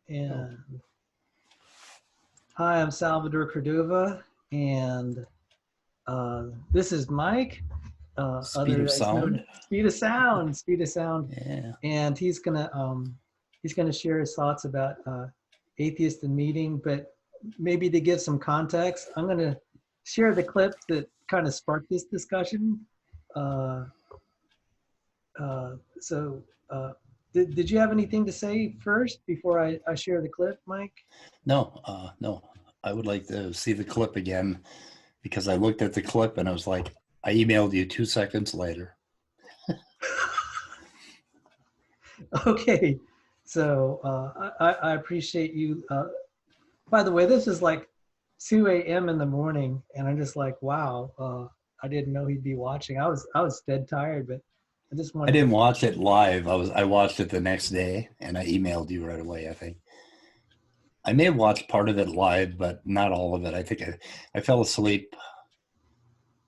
And hi, I'm Salvador Cordova, and this is Mike. Speed of Sound. Speed of Sound, Speed of Sound, Yeah. and he's gonna share his thoughts about atheist and meeting. But maybe to give some context, I'm gonna share the clip that kind of sparked this discussion. Did you have anything to say first before I share the clip, Mike? No. I would like to see the clip again because I looked at the clip and I was like, I emailed you 2 seconds later. Okay, so I appreciate you. By the way, this is like 2 a.m. in the morning, and I'm just like, wow, I didn't know he'd be watching. I was dead tired, but I just wanted. I didn't watch it live. I watched it the next day, and I emailed you right away. I think I may have watched part of it live, but not all of it. I think I fell asleep,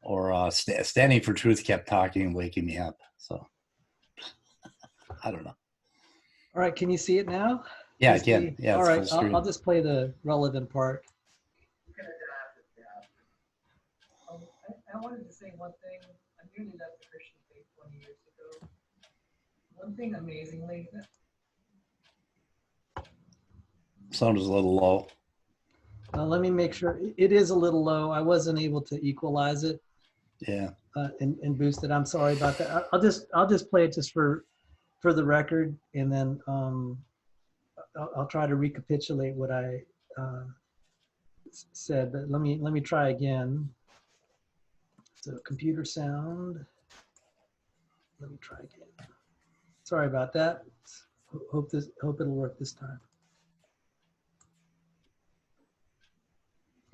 or Standing for Truth kept talking and waking me up. So I don't know. All right, can you see it now? Yeah, I can. Yeah, all right, full screen. I'll just play the relevant part. I wanted to say one thing. I nearly left the Christian faith 20 years ago. One thing amazingly. Sound is a little low. Let me make sure. It is a little low. I wasn't able to equalize it. Yeah. And boost it. I'm sorry about that. I'll just play it just for the record, and then I'll try to recapitulate what I said. But let me try again. So computer sound. Let me try again. Sorry about that. Hope it'll work this time.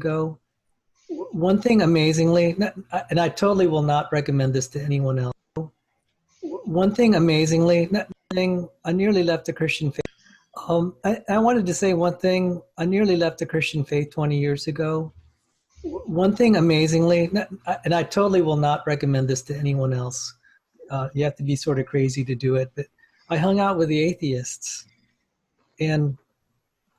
Go. One thing amazingly, and I totally will not recommend this to anyone else. One thing amazingly, I nearly left the Christian faith. I wanted to say one thing. I nearly left the Christian faith 20 years ago. One thing amazingly, and I totally will not recommend this to anyone else. You have to be sort of crazy to do it. But I hung out with the atheists, and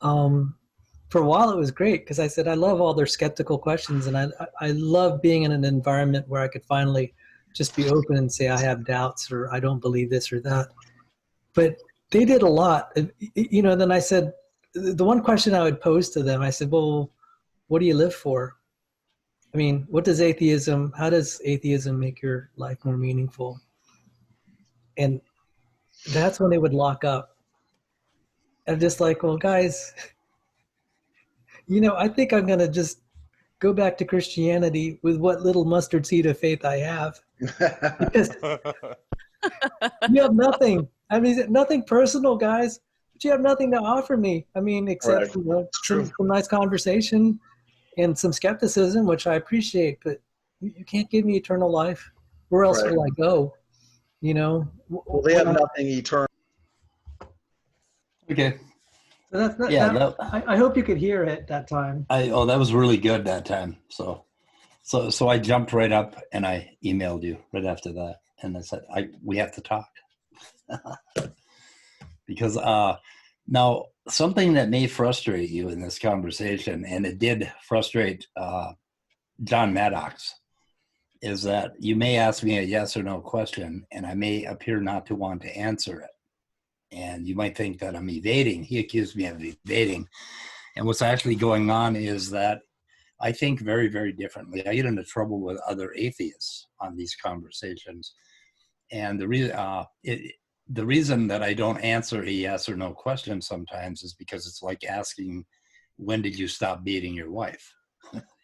for a while it was great because I said I love all their skeptical questions, and I love being in an environment where I could finally just be open and say I have doubts or I don't believe this or that. But they did a lot, Then I said the one question I would pose to them, I said, well, what do you live for? I mean, how does atheism make your life more meaningful? And that's when they would lock up. I'm just like, well, guys, I think I'm going to just go back to Christianity with what little mustard seed of faith I have. Because you have nothing. I mean, nothing personal, guys, but you have nothing to offer me. I mean, except some nice conversation and some skepticism, which I appreciate, but you can't give me eternal life. Where else will I go? Well, they have nothing eternal. Okay. So that's I hope you could hear it that time. That was really good that time. So I jumped right up and I emailed you right after that, and I said we have to talk because now something that may frustrate you in this conversation, and it did frustrate John Maddox, is that you may ask me a yes or no question, and I may appear not to want to answer it. And you might think that I'm evading. He accused me of evading. And what's actually going on is that I think very, very differently. I get into trouble with other atheists on these conversations. And the reason that I don't answer a yes or no question sometimes is because it's like asking, when did you stop beating your wife?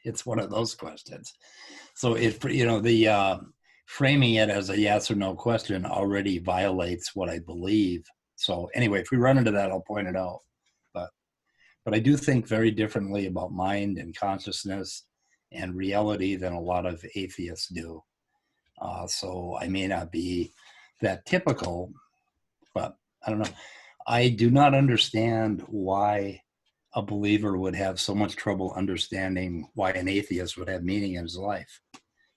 It's one of those questions. So the framing it as a yes or no question already violates what I believe. So anyway, if we run into that, I'll point it out. But I do think very differently about mind and consciousness and reality than a lot of atheists do. So I may not be that typical, but I don't know. I do not understand why a believer would have so much trouble understanding why an atheist would have meaning in his life.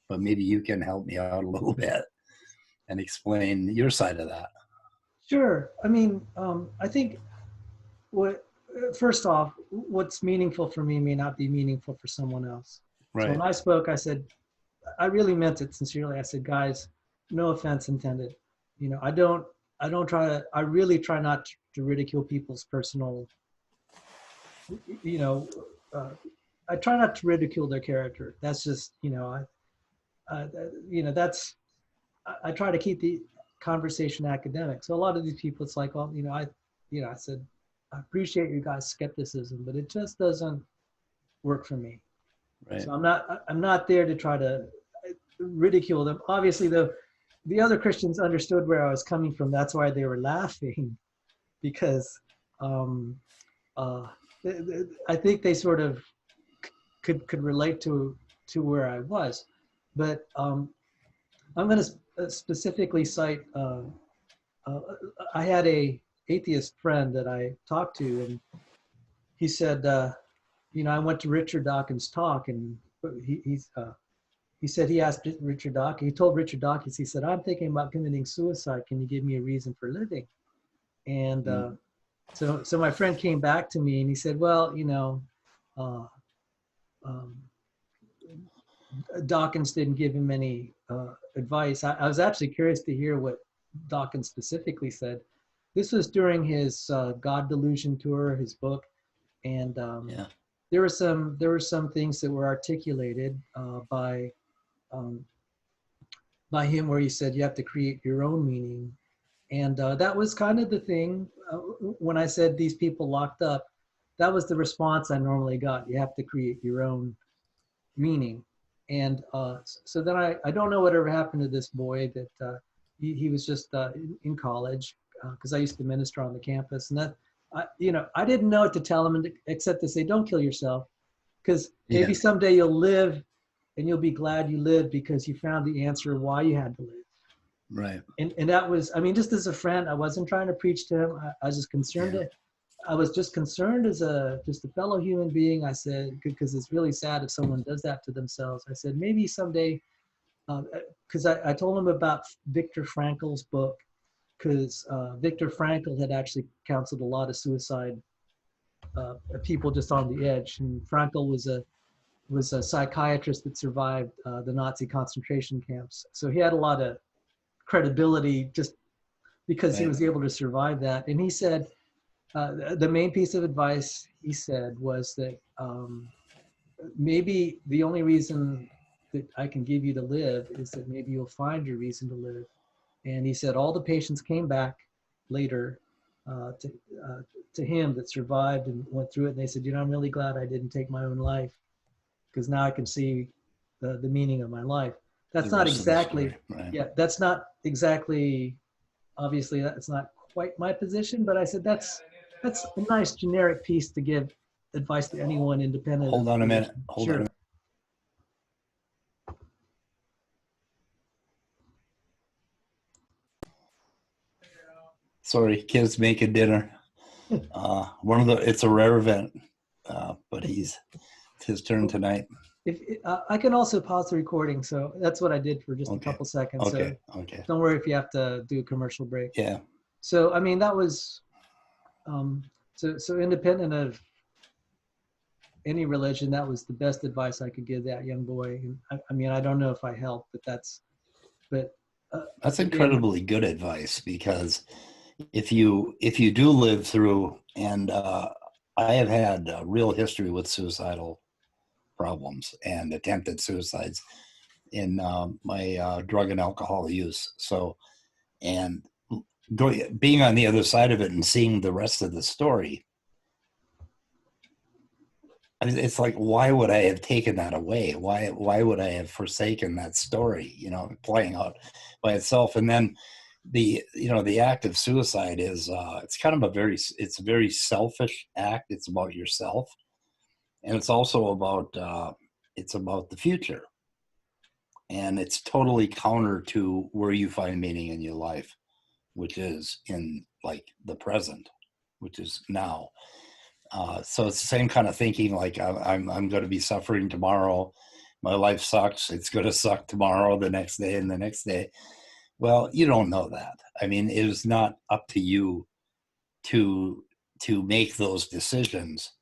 But maybe you can help me out a little bit and explain your side of that. Sure. I mean, I think what first off, what's meaningful for me may not be meaningful for someone else. Right. So when I spoke, I said, I really meant it sincerely. I said, guys, no offense intended. You know, I really try not to ridicule people's personal, you know, I try not to ridicule their character. That's just, you know, I try to keep the conversation academic. So a lot of these people, it's like, well, you know, I said, I appreciate you guys' skepticism, but it just doesn't work for me. Right. So I'm not there to try to ridicule them. Obviously, the other Christians understood where I was coming from. That's why they were laughing, because I think they sort of could relate to where I was. But I'm going to specifically cite. I had a atheist friend that I talked to, and he said, you know, I went to Richard Dawkins' talk, and he said he asked Richard Dawkins. He told Richard Dawkins, he said, I'm thinking about committing suicide. Can you give me a reason for living? And so my friend came back to me and he said, well, you know, Dawkins didn't give him any advice. I was actually curious to hear what Dawkins specifically said. This was during his God Delusion tour, his book, and there were some things that were articulated by him where he said you have to create your own meaning, and that was kind of the thing when I said these people locked up. That was the response I normally got. You have to create your own meaning. And so then I don't know whatever happened to this boy that he was just in college, because I used to minister on the campus, and that I didn't know what to tell him except to say, don't kill yourself, because maybe someday you'll live and you'll be glad you lived because you found the answer why you had to live. Right. And that was, I mean, just as a friend, I wasn't trying to preach to him. I was just concerned. I was just concerned as just a fellow human being. I said, because it's really sad if someone does that to themselves. I said, maybe someday, because I told him about Viktor Frankl's book, because Viktor Frankl had actually counseled a lot of suicide people just on the edge. And Frankl was a psychiatrist that survived the Nazi concentration camps. So he had a lot of credibility just because he was able to survive that. And he said, the main piece of advice he said was that maybe the only reason that I can give you to live is that maybe you'll find your reason to live. And he said all the patients came back later to him that survived and went through it. And they said, you know, I'm really glad I didn't take my own life, because now I can see the meaning of my life. That's not exactly, that's not exactly, obviously that's not quite my position, but I said, that's a nice generic piece to give advice to anyone independent. Hold on a minute. Hold on a minute. Sorry, kids making dinner. It's a rare event, but it's his turn tonight. I can also pause the recording, so that's what I did for just a couple seconds. Okay. So Okay. don't worry if you have to do a commercial break. Yeah. So I mean, that was so independent of any religion, that was the best advice I could give that young boy. And I mean, I don't know if I helped, but that's incredibly good advice, because if you do live through, and I have had a real history with suicidal problems and attempted suicides in my drug and alcohol use. So, and being on the other side of it and seeing the rest of the story, I mean, it's like, why would I have taken that away? Why would I have forsaken that story, playing out by itself? And then the act of suicide is, it's kind of it's a very selfish act. It's about yourself. And it's also about the future. And it's totally counter to where you find meaning in your life, which is in like the present, which is now. So it's the same kind of thinking, like I'm going to be suffering tomorrow. My life sucks. It's going to suck tomorrow, the next day, and the next day. Well, you don't know that. I mean, it is not up to you to to make those decisions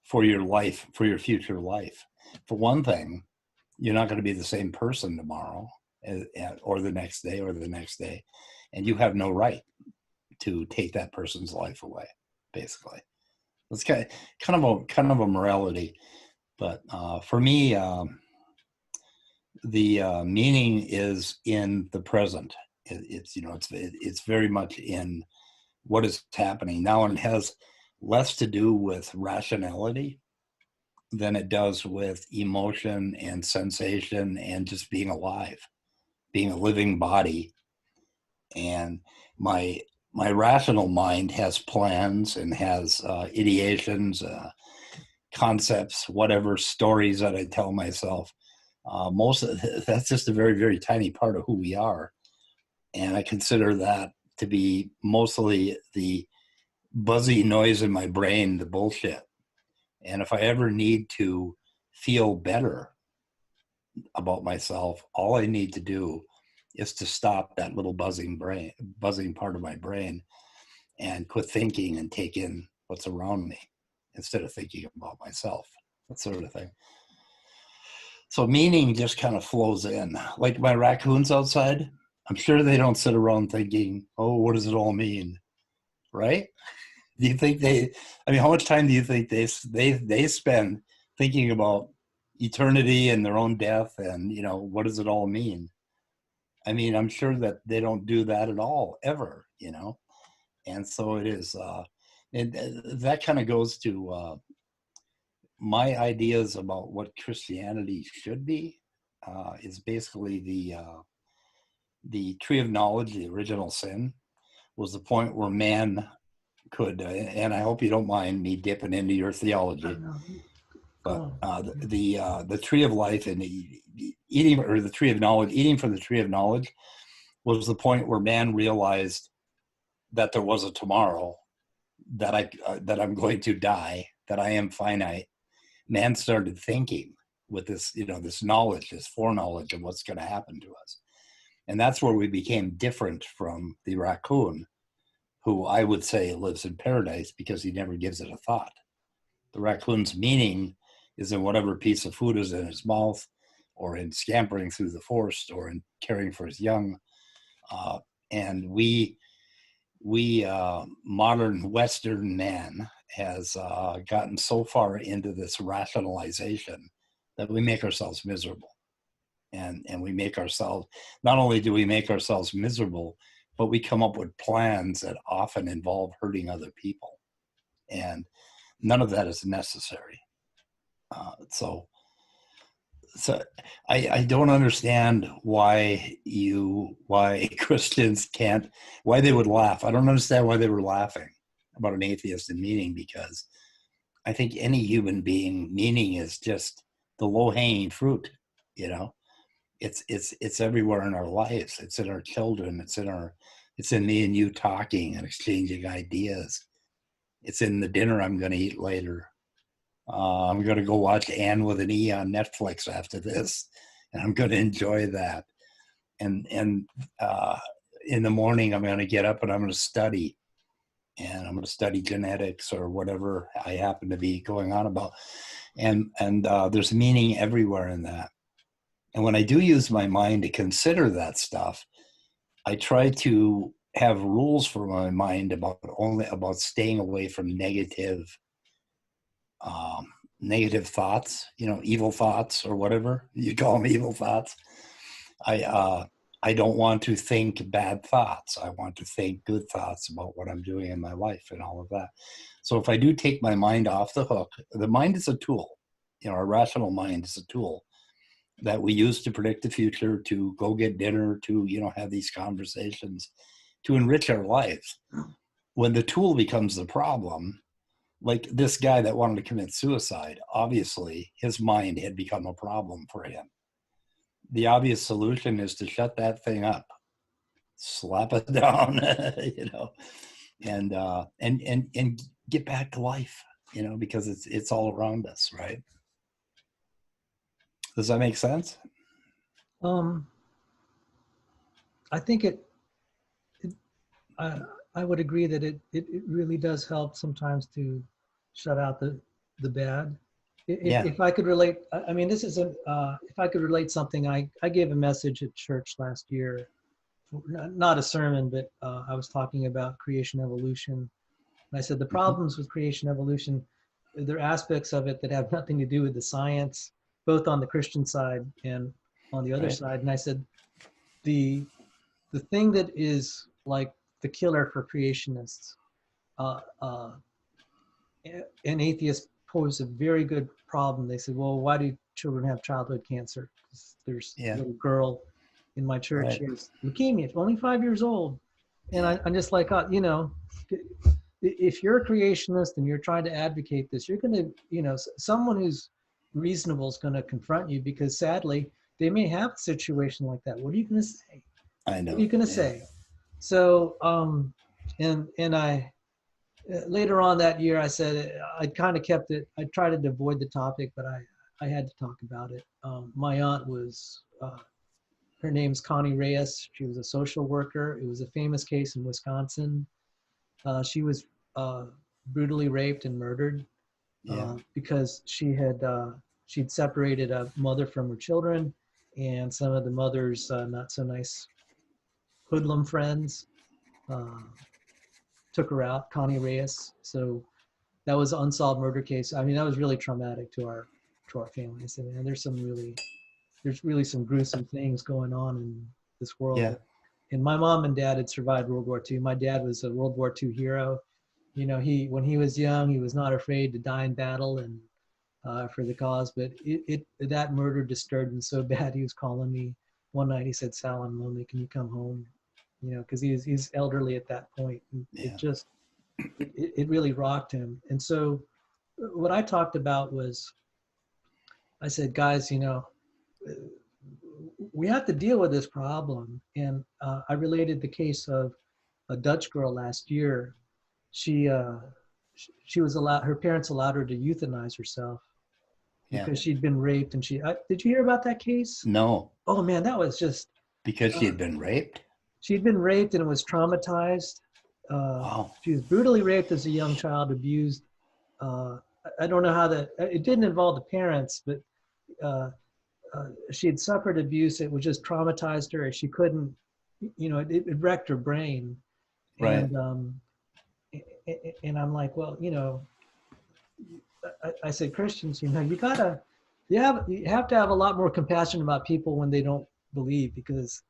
for your life, for your future life. For one thing, you're not going to be the same person tomorrow or the next day or the next day. And you have no right to take that person's life away, basically. It's kind of a morality. But for me, the meaning is in the present. It's very much in what is happening now, and it has less to do with rationality than it does with emotion and sensation and just being alive, being a living body. And my rational mind has plans and has ideations, concepts, whatever stories that I tell myself. That's just a very, very tiny part of who we are. And I consider that to be mostly the buzzy noise in my brain, the bullshit. And if I ever need to feel better about myself, all I need to do is to stop that little buzzing part of my brain and quit thinking and take in what's around me instead of thinking about myself, that sort of thing. So meaning just kind of flows in. Like my raccoons outside, I'm sure they don't sit around thinking, oh, what does it all mean? Right? Do you think how much time do you think they spend thinking about eternity and their own death and, what does it all mean? I mean, I'm sure that they don't do that at all, ever, And so it is, that kind of goes to my ideas about what Christianity should be, is basically the tree of knowledge, the original sin, was the point where man could, and I hope you don't mind me dipping into your theology, but the tree of life and eating, or the tree of knowledge, eating from the tree of knowledge was the point where man realized that there was a tomorrow, that I'm going to die, that I am finite. Man started thinking with this, this knowledge, this foreknowledge of what's going to happen to us. And that's where we became different from the raccoon, who I would say lives in paradise because he never gives it a thought. The raccoon's meaning is in whatever piece of food is in his mouth, or in scampering through the forest, or in caring for his young. And we modern Western man has gotten so far into this rationalization that we make ourselves miserable. And we make ourselves, not only do we make ourselves miserable, but we come up with plans that often involve hurting other people. And none of that is necessary. So I don't understand why Christians can't, why they would laugh. I don't understand why they were laughing about an atheist and meaning, because I think any human being, meaning is just the low-hanging fruit, It's everywhere in our lives. It's in our children. It's in me and you talking and exchanging ideas. It's in the dinner I'm going to eat later. I'm going to go watch Anne with an E on Netflix after this, and I'm going to enjoy that. And in the morning, I'm going to get up and I'm going to study. And I'm going to study genetics or whatever I happen to be going on about. And there's meaning everywhere in that. And when I do use my mind to consider that stuff, I try to have rules for my mind about staying away from negative thoughts, evil thoughts, or whatever you call them, evil thoughts. I don't want to think bad thoughts. I want to think good thoughts about what I'm doing in my life and all of that. So if I do take my mind off the hook, the mind is a tool. Our rational mind is a tool that we use to predict the future, to go get dinner, to, have these conversations, to enrich our lives. When the tool becomes the problem, like this guy that wanted to commit suicide, obviously his mind had become a problem for him. The obvious solution is to shut that thing up, slap it down, and get back to life, because it's all around us, right? Does that make sense? I think I would agree that it really does help sometimes to shut out the bad. Yeah. If I could relate, I mean, this isn't, if I could relate something, I gave a message at church last year, not a sermon, but I was talking about creation evolution. And I said the problems with creation evolution, there are aspects of it that have nothing to do with the science, both on the Christian side and on the other Right. side. And I said, the thing that is like the killer for creationists, uh, uh, an atheist posed a very good problem. They said, well, why do children have childhood cancer? There's a Yeah. little girl in my church, Right. she has leukemia, only 5 years old. And I'm just like, you know, if you're a creationist and you're trying to advocate this, you're going to, you know, someone who's reasonable is going to confront you, because sadly, they may have a situation like that. What are you going to say? I know. What are you going to say? So, and I, later on that year, I said, I kind of kept it, I tried to avoid the topic, but I had to talk about it. My aunt was, her name's Connie Reyes. She was a social worker. It was a famous case in Wisconsin. She was brutally raped and murdered because she'd separated a mother from her children, and some of the mother's not so nice hoodlum friends took her out, Connie Reyes. So that was an unsolved murder case. I mean, that was really traumatic to our family. I said, man, there's really some gruesome things going on in this world. Yeah. And my mom and dad had survived World War II. My dad was a World War II hero. You know, when he was young, he was not afraid to die in battle and for the cause. But that murder disturbed him so bad. He was calling me one night. He said, "Sal, I'm lonely. Can you come home?" You know, because he's elderly at that point. And it really rocked him. And so what I talked about was, I said, guys, you know, we have to deal with this problem. And I related the case of a Dutch girl last year. She was allowed, her parents allowed her to euthanize herself because she'd been raped. And did you hear about that case? No. Oh man, that was just. Because she had been raped? She'd been raped and was traumatized. Wow. She was brutally raped as a young child, abused. I don't know how it didn't involve the parents, but she had suffered abuse. It was just traumatized her. She couldn't, you know, it wrecked her brain. Right. And I'm like, well, you know, I said, Christians, you know, you have to have a lot more compassion about people when they don't believe, because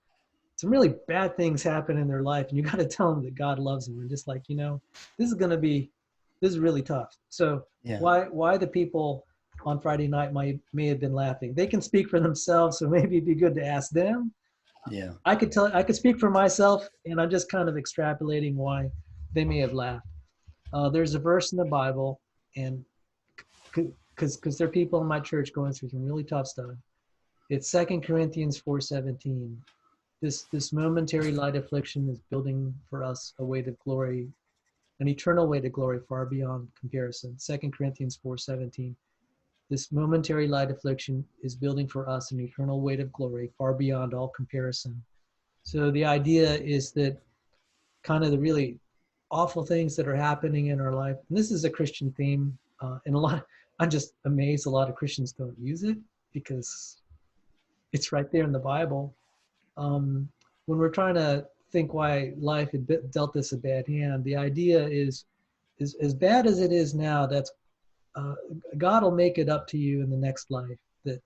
some really bad things happen in their life, and you got to tell them that God loves them. And just like, you know, this is really tough. So why the people on Friday night may have been laughing? They can speak for themselves, so maybe it'd be good to ask them. Yeah. I could speak for myself, and I'm just kind of extrapolating why they may have laughed. There's a verse in the Bible, and because there are people in my church going through some really tough stuff. It's 2 Corinthians 4:17. This momentary light affliction is building for us a weight of glory, an eternal weight of glory far beyond comparison. 2 Corinthians 4:17. This momentary light affliction is building for us an eternal weight of glory far beyond all comparison. So the idea is that kind of the really awful things that are happening in our life, and this is a Christian theme, and I'm just amazed a lot of Christians don't use it, because it's right there in the Bible. When we're trying to think why life had dealt us a bad hand, the idea is as bad as it is now, that's God will make it up to you in the next life. That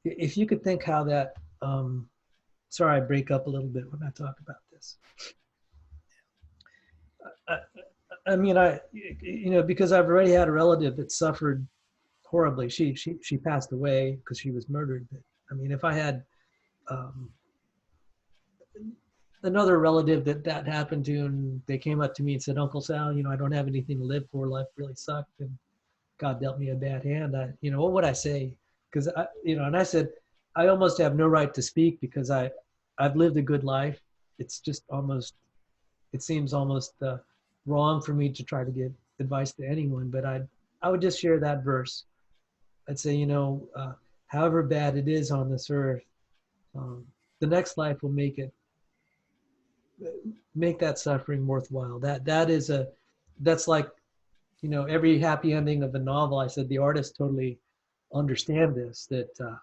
if you could think how that, sorry, I break up a little bit when I talk about this. I mean, you know, because I've already had a relative that suffered horribly. She passed away because she was murdered. But I mean, if I had another relative that happened to, and they came up to me and said, "Uncle Sal, you know, I don't have anything to live for. Life really sucked, and God dealt me a bad hand." You know, what would I say? Because you know, and I said, I almost have no right to speak because I've lived a good life. It's just almost, it seems almost wrong for me to try to give advice to anyone. But I would just share that verse. I'd say, you know, however bad it is on this earth, the next life will make it make that suffering worthwhile. That's like, you know, every happy ending of a novel. I said the artists totally understand this, that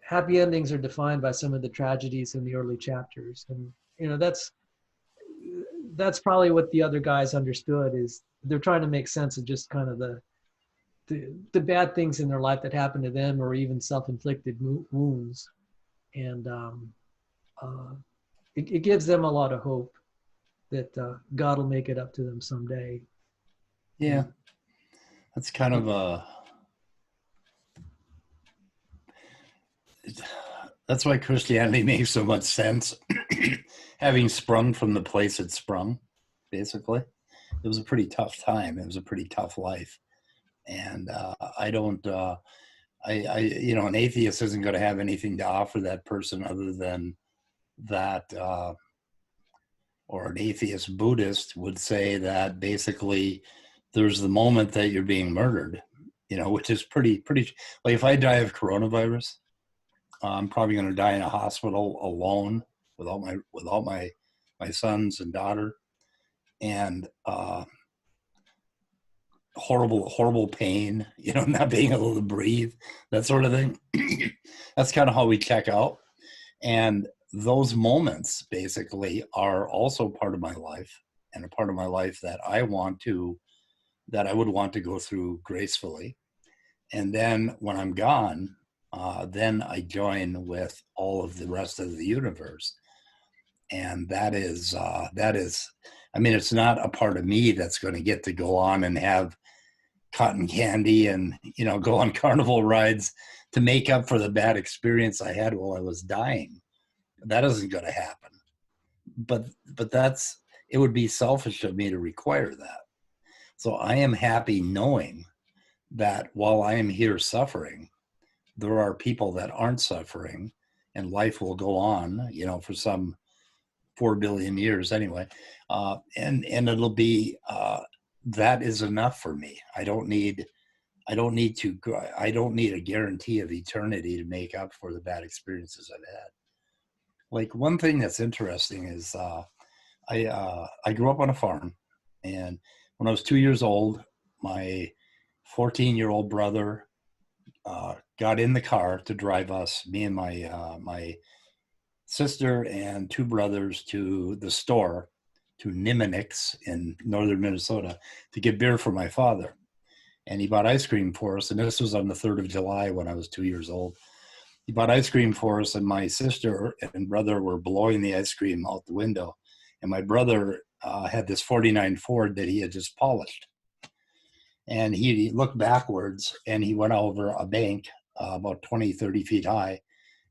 happy endings are defined by some of the tragedies in the early chapters. And, you know, that's probably what the other guys understood, is they're trying to make sense of just kind of the bad things in their life that happened to them, or even self-inflicted wounds. And it gives them a lot of hope that God will make it up to them someday. Yeah, that's kind of that's why Christianity makes so much sense. Having sprung from the place it sprung, basically. It was a pretty tough time. It was a pretty tough life. And I don't, you know, an atheist isn't going to have anything to offer that person other than that, or an atheist Buddhist would say that basically there's the moment that you're being murdered, you know, which is pretty, like if I die of coronavirus, I'm probably going to die in a hospital alone without my sons and daughter, and horrible pain, you know, not being able to breathe, that sort of thing. That's kind of how we check out. And those moments basically are also part of my life, and a part of my life that I would want to go through gracefully. And then when I'm gone, then I join with all of the rest of the universe. And that is, I mean, it's not a part of me that's going to get to go on and have cotton candy and, you know, go on carnival rides to make up for the bad experience I had while I was dying. That isn't going to happen. But it would be selfish of me to require that. So I am happy knowing that while I am here suffering, there are people that aren't suffering, and life will go on, you know, for some 4 billion years anyway. And it'll be, that is enough for me. I don't need a guarantee of eternity to make up for the bad experiences I've had. Like, one thing that's interesting is, I grew up on a farm, and when I was 2 years old, my 14-year-old brother got in the car to drive us, me and my sister and 2 brothers, to the store, to Niminix in northern Minnesota, to get beer for my father. And he bought ice cream for us, and this was on the 3rd of July when I was 2 years old. He bought ice cream for us, and my sister and brother were blowing the ice cream out the window. And my brother had this 49 Ford that he had just polished. And he looked backwards, and he went over a bank about 20, 30 feet high,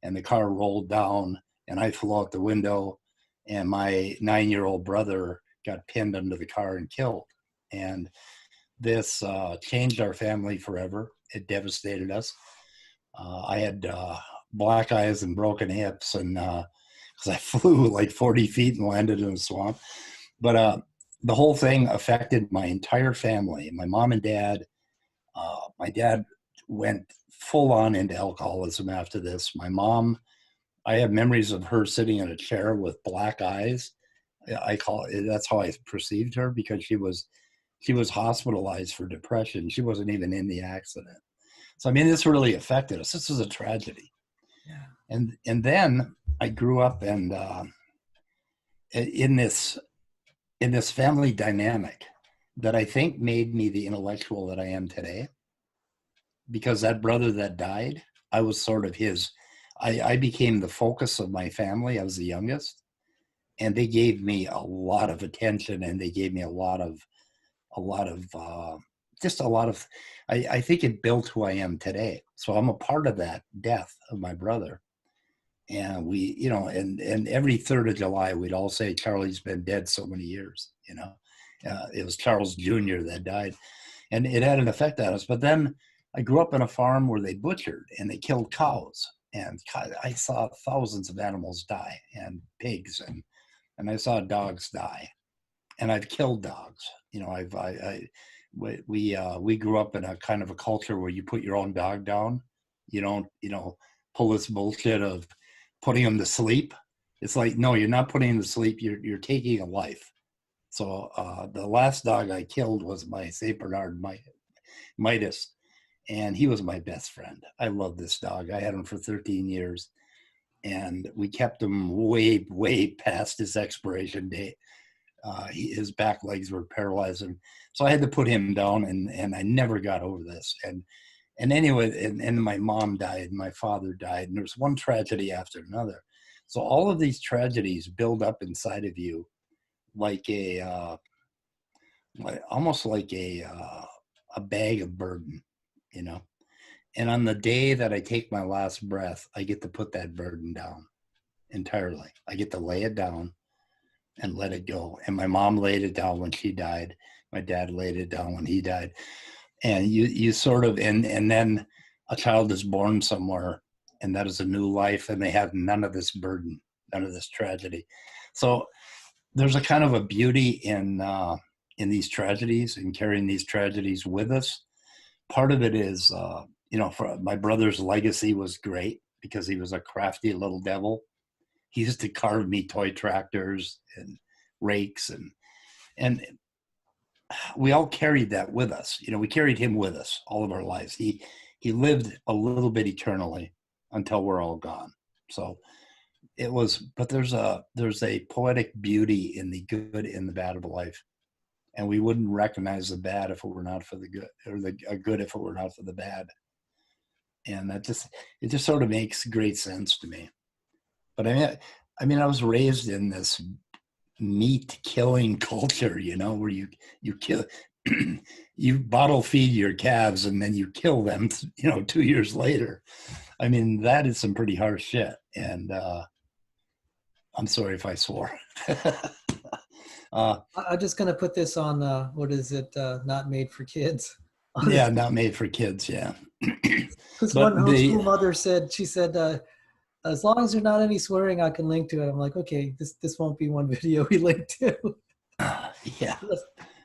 and the car rolled down, and I flew out the window, and my 9-year-old brother got pinned under the car and killed. And this changed our family forever. It devastated us. I had black eyes and broken hips, and because I flew like 40 feet and landed in a swamp. But the whole thing affected my entire family. My mom and dad. My dad went full on into alcoholism after this. My mom, I have memories of her sitting in a chair with black eyes. That's how I perceived her, because she was hospitalized for depression. She wasn't even in the accident. So, I mean, this really affected us. This was a tragedy. Yeah. And then I grew up and in this family dynamic that I think made me the intellectual that I am today. Because that brother that died, I was sort of I became the focus of my family. I was the youngest, and they gave me a lot of attention, and they gave me I think it built who I am today. So I'm a part of that death of my brother. And we, you know, and every 3rd of July, we'd all say, Charlie's been dead so many years, you know. It was Charles Jr. that died, and it had an effect on us. But then I grew up on a farm where they butchered and they killed cows, and I saw thousands of animals die, and pigs, and I saw dogs die, and I've killed dogs. You know, we grew up in a kind of a culture where you put your own dog down. You don't, you know, pull this bullshit of putting them to sleep. It's like, no, you're not putting him to sleep. You're taking a life. So the last dog I killed was my St. Bernard Midas, and he was my best friend. I love this dog. I had him for 13 years, and we kept him way, way past his expiration date. His back legs were paralyzed, and so I had to put him down, and I never got over this. And anyway, and my mom died, my father died, and there was one tragedy after another. So all of these tragedies build up inside of you like almost like a bag of burden, you know. And on the day that I take my last breath, I get to put that burden down entirely. I get to lay it down and let it go. And my mom laid it down when she died. My dad laid it down when he died. And you sort of, and then a child is born somewhere, and that is a new life, and they have none of this burden, none of this tragedy. So there's a kind of a beauty in these tragedies and carrying these tragedies with us. Part of it is, for my brother's legacy was great because he was a crafty little devil. He used to carve me toy tractors and rakes, and we all carried that with us. We carried him with us all of our lives. He lived a little bit eternally until we're all gone. So it was, but there's a poetic beauty in the good and the bad of life. And we wouldn't recognize the bad if it were not for the good, or the good if it were not for the bad. And it just sort of makes great sense to me. But I mean, I was raised in this meat killing culture, where you kill, you bottle feed your calves and then you kill them, 2 years later. I mean, that is some pretty harsh shit. And I'm sorry if I swore. I'm just going to put this on, what is it? Not made for kids. Yeah, not made for kids. Yeah. Because one homeschool mother said, as long as there's not any swearing, I can link to it. I'm like, okay, this won't be one video we link to. Yeah.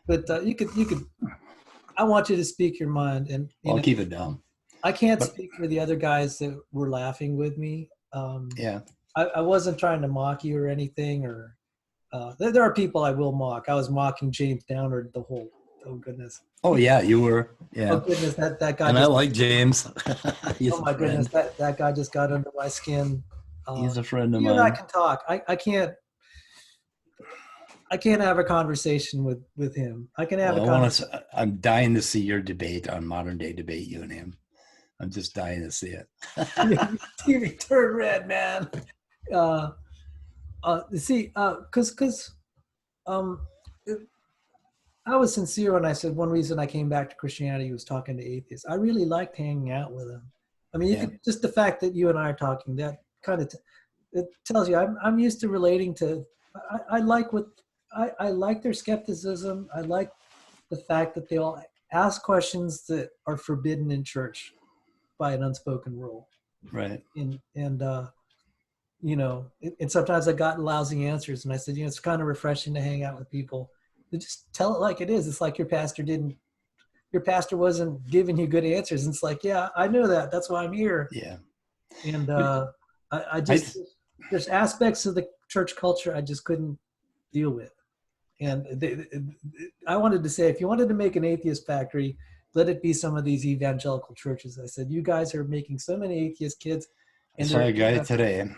But you could. I want you to speak your mind, and I'll keep it down. I can't speak for the other guys that were laughing with me. Yeah. I wasn't trying to mock you or anything, or there are people I will mock. I was mocking James Downard the whole. Oh goodness. Oh yeah, you were. Yeah. Oh goodness, that guy. And I like James. Oh my goodness, that guy just got under my skin. He's a friend of mine. You and I can talk. I can't have a conversation with him. I can have a conversation. I'm dying to see your debate on modern day debate, you and him. I'm just dying to see it. TV turned red, man. Because I was sincere when I said one reason I came back to Christianity was talking to atheists. I really liked hanging out with them. I mean, just the fact that you and I are talking, that kind of it tells you I'm used to relating to. I like their skepticism. I like the fact that they all ask questions that are forbidden in church by an unspoken rule. Right. And sometimes I got lousy answers, and I said, it's kind of refreshing to hang out with people to just tell it like it is. It's like your pastor wasn't giving you good answers. And it's like, yeah, I know that. That's why I'm here. Yeah. And there's aspects of the church culture I just couldn't deal with. And I wanted to say, if you wanted to make an atheist factory, let it be some of these evangelical churches. I said, you guys are making so many atheist kids. I saw a guy today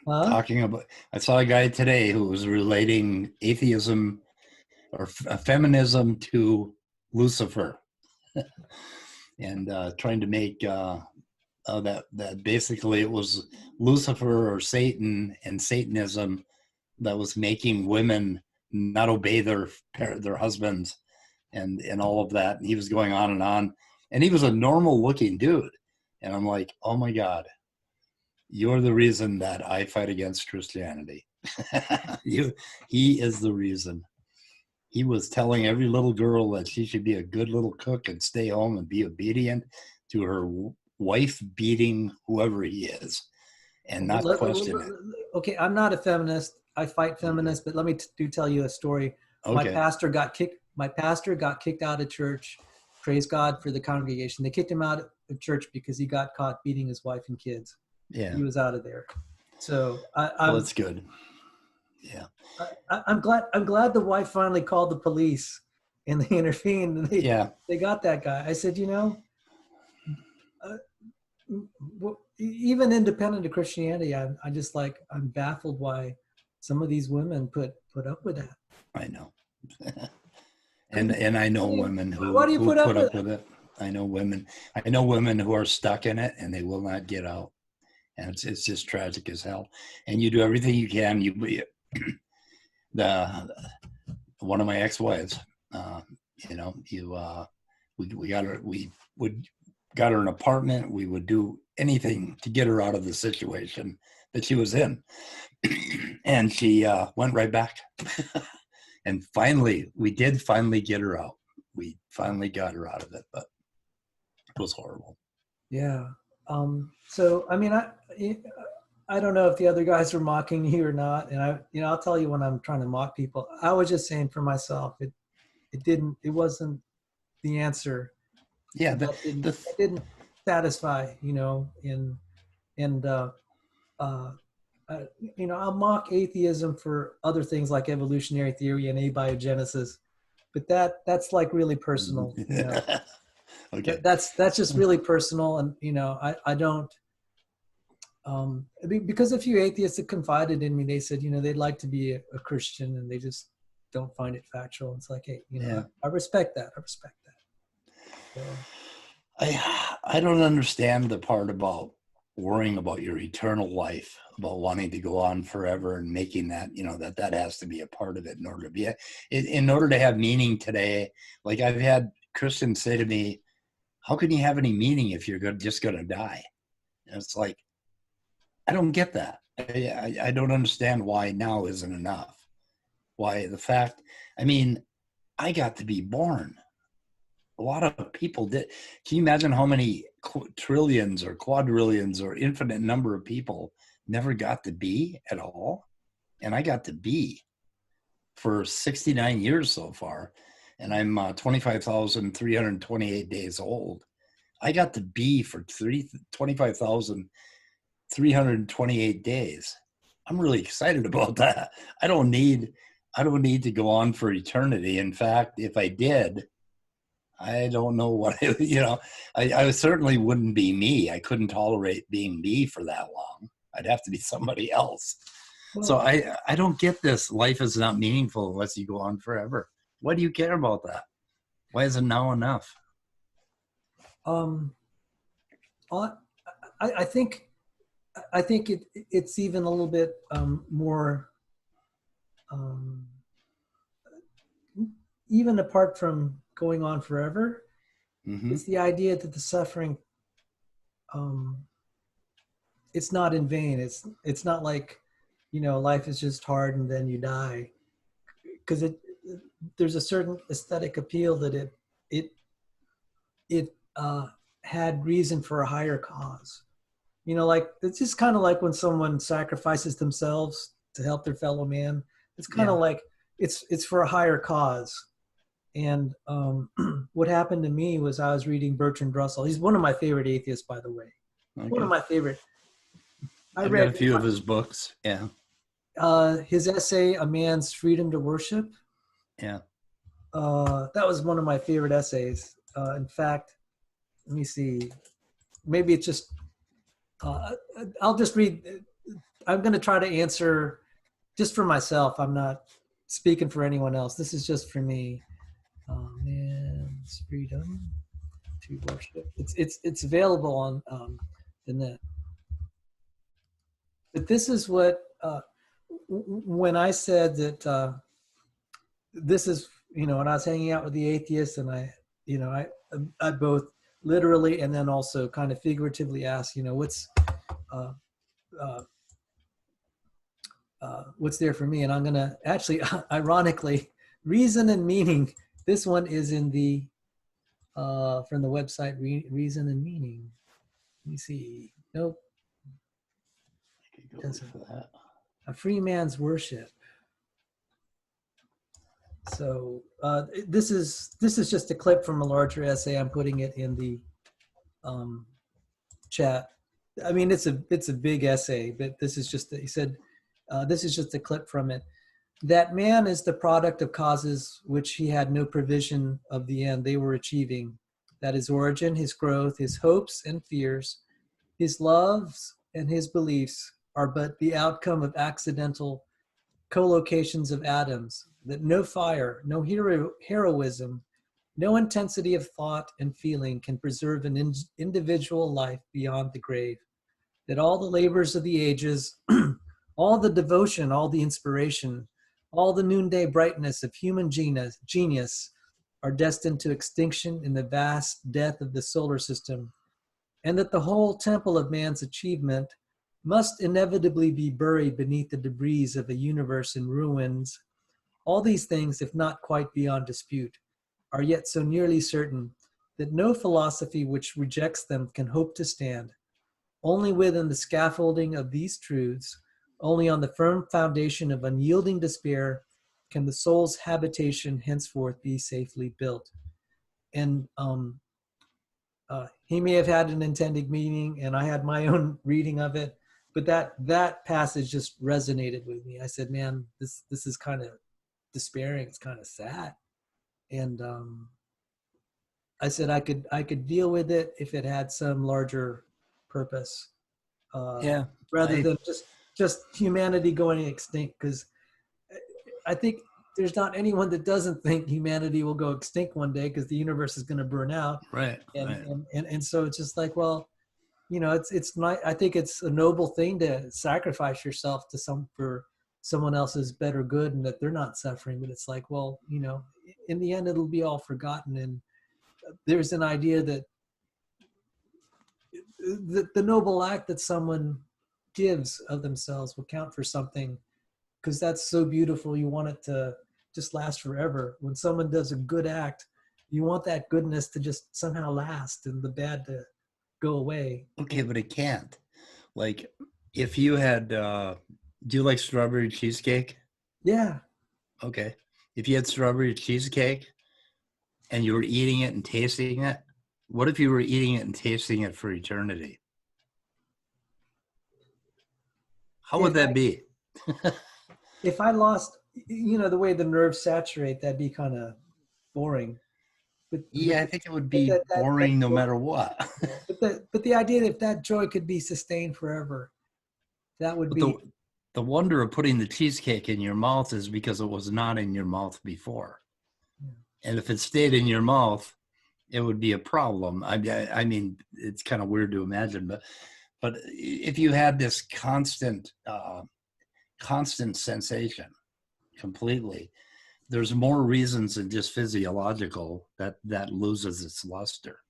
I saw a guy today who was relating atheism or feminism to Lucifer and trying to make that basically it was Lucifer or Satan and Satanism that was making women not obey their husbands and all of that. And he was going on, and he was a normal looking dude. And I'm like, oh my God, you're the reason that I fight against Christianity. He is the reason. He was telling every little girl that she should be a good little cook and stay home and be obedient to her wife beating whoever he is and not question it. Okay, I'm not a feminist. I fight feminists, but let me tell you a story. Okay. My pastor got kicked out of church. Praise God for the congregation. They kicked him out of church because he got caught beating his wife and kids. Yeah. He was out of there. So well, that's good. Yeah. I'm glad the wife finally called the police and they intervened and they got that guy. I said, even independent of Christianity, I'm baffled why some of these women put up with that. I know. and I know women who put up with it. I know women who are stuck in it and they will not get out. And it's just tragic as hell. And you do everything you can. One of my ex-wives, we got her an apartment. We would do anything to get her out of the situation that she was in. And she went right back. And finally, we did finally get her out. We finally got her out of it, but it was horrible. Yeah. So, I mean, I don't know if the other guys were mocking you or not. And I'll tell you when I'm trying to mock people. I was just saying for myself, it wasn't the answer. Yeah. That didn't satisfy, I'll mock atheism for other things like evolutionary theory and abiogenesis, but that's like really personal. Okay. That's just really personal, and I don't. Because a few atheists that confided in me, they said they'd like to be a Christian and they just don't find it factual. It's like, hey, I respect that. So. I don't understand the part about worrying about your eternal life, about wanting to go on forever and making that, that has to be a part of it in order to have meaning today. Like I've had Christians say to me, how can you have any meaning if you're just going to die? And it's like, I don't get that. I don't understand why now isn't enough. Why the fact, I got to be born. A lot of people did. Can you imagine how many trillions or quadrillions or infinite number of people never got to be at all? And I got to be for 69 years so far. And I'm 25,328 days old. I got to be for 25,328 days. I'm really excited about that. I don't need to go on for eternity. In fact, if I did, I don't know what, I certainly wouldn't be me. I couldn't tolerate being me for that long. I'd have to be somebody else. Well, so I don't get this. Life is not meaningful unless you go on forever. Why do you care about that? Why is it now enough? I think it's even a little bit more, even apart from going on forever. Mm-hmm. It's the idea that the suffering, it's not in vain. It's not like, life is just hard and then you die, because there's a certain aesthetic appeal that it had reason for a higher cause. Like it's just kind of like when someone sacrifices themselves to help their fellow man. It's kind of like it's for a higher cause. And what happened to me was I was reading Bertrand Russell. He's one of my favorite atheists, by the way. Okay. One of my favorite. I've read a few of his books. Yeah. His essay, A Man's Freedom to Worship. Yeah. That was one of my favorite essays. In fact, let me see. Maybe it's just, I'll just read. I'm going to try to answer just for myself. I'm not speaking for anyone else. This is just for me. Man's freedom to worship. It's available on the net. But this is what, when I said that this is, when I was hanging out with the atheists and I both literally and then also kind of figuratively asked, what's there for me? And I'm going to actually, ironically, reason and meaning. This one is in the, from the website, Reason and Meaning. Let me see. Nope. A free man's worship. So this is just a clip from a larger essay. I'm putting it in the chat. It's a big essay, but this is just, he said, This is just a clip from it. That man is the product of causes which he had no provision of the end they were achieving. That his origin, his growth, his hopes and fears, his loves and his beliefs are but the outcome of accidental collocations of atoms, that no fire, no heroism, no intensity of thought and feeling can preserve an individual life beyond the grave, that all the labors of the ages, all the devotion, all the inspiration, all the noonday brightness of human genius are destined to extinction in the vast death of the solar system, and that the whole temple of man's achievement must inevitably be buried beneath the debris of a universe in ruins. All these things, if not quite beyond dispute, are yet so nearly certain that no philosophy which rejects them can hope to stand. Only within the scaffolding of these truths, only on the firm foundation of unyielding despair, can the soul's habitation henceforth be safely built. And he may have had an intended meaning, and I had my own reading of it, but that passage just resonated with me. I said, man, this is kind of despairing. It's kind of sad. And I said I could deal with it if it had some larger purpose, rather than just humanity going extinct. Because I think there's not anyone that doesn't think humanity will go extinct one day because the universe is going to burn out. Right. And so it's just like, well, you know, it's not, I think it's a noble thing to sacrifice yourself for someone else's better good and that they're not suffering. But it's like, well, you know, in the end, it'll be all forgotten. And there's an idea that the noble act that someone gives of themselves will count for something, because that's so beautiful. You want it to just last forever. When someone does a good act, you want that goodness to just somehow last and the bad to go away. Okay, but it can't. Like, if you had, do you like strawberry cheesecake? Yeah. Okay. If you had strawberry cheesecake and you were eating it and tasting it, what if you were eating it and tasting it for eternity? How would that be? If I lost, you know, the way the nerves saturate, that'd be kind of boring. But I think it would be boring no matter what. But the idea that if that joy could be sustained forever, that would be. The wonder of putting the cheesecake in your mouth is because it was not in your mouth before. Yeah. And if it stayed in your mouth, it would be a problem. I mean, it's kind of weird to imagine, but if you had this constant sensation completely, there's more reasons than just physiological that loses its luster.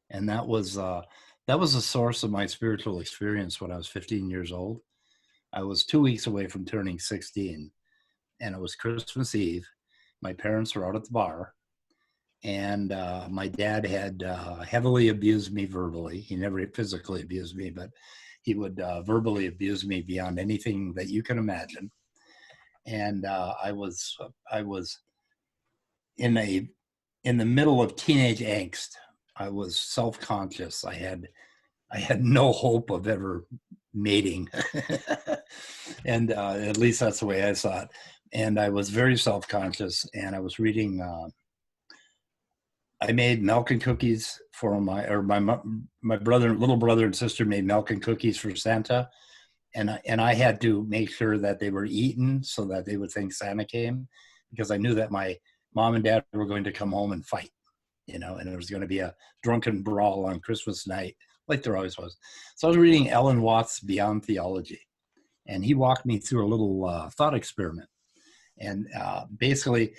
And that was a source of my spiritual experience when I was 15 years old. I was 2 weeks away from turning 16, and it was Christmas Eve. My parents were out at the bar, and my dad had heavily abused me verbally. He never physically abused me, but he would verbally abuse me beyond anything that you can imagine. And I was in the middle of teenage angst. I was self-conscious. I had no hope of ever mating, and at least that's the way I saw it. And I was very self-conscious. And I was reading. I made milk and cookies for my little brother and sister made milk and cookies for Santa. And I had to make sure that they were eaten so that they would think Santa came, because I knew that my mom and dad were going to come home and fight, you know, and there was going to be a drunken brawl on Christmas night, like there always was. So I was reading Ellen Watts' Beyond Theology, and he walked me through a little thought experiment. And basically,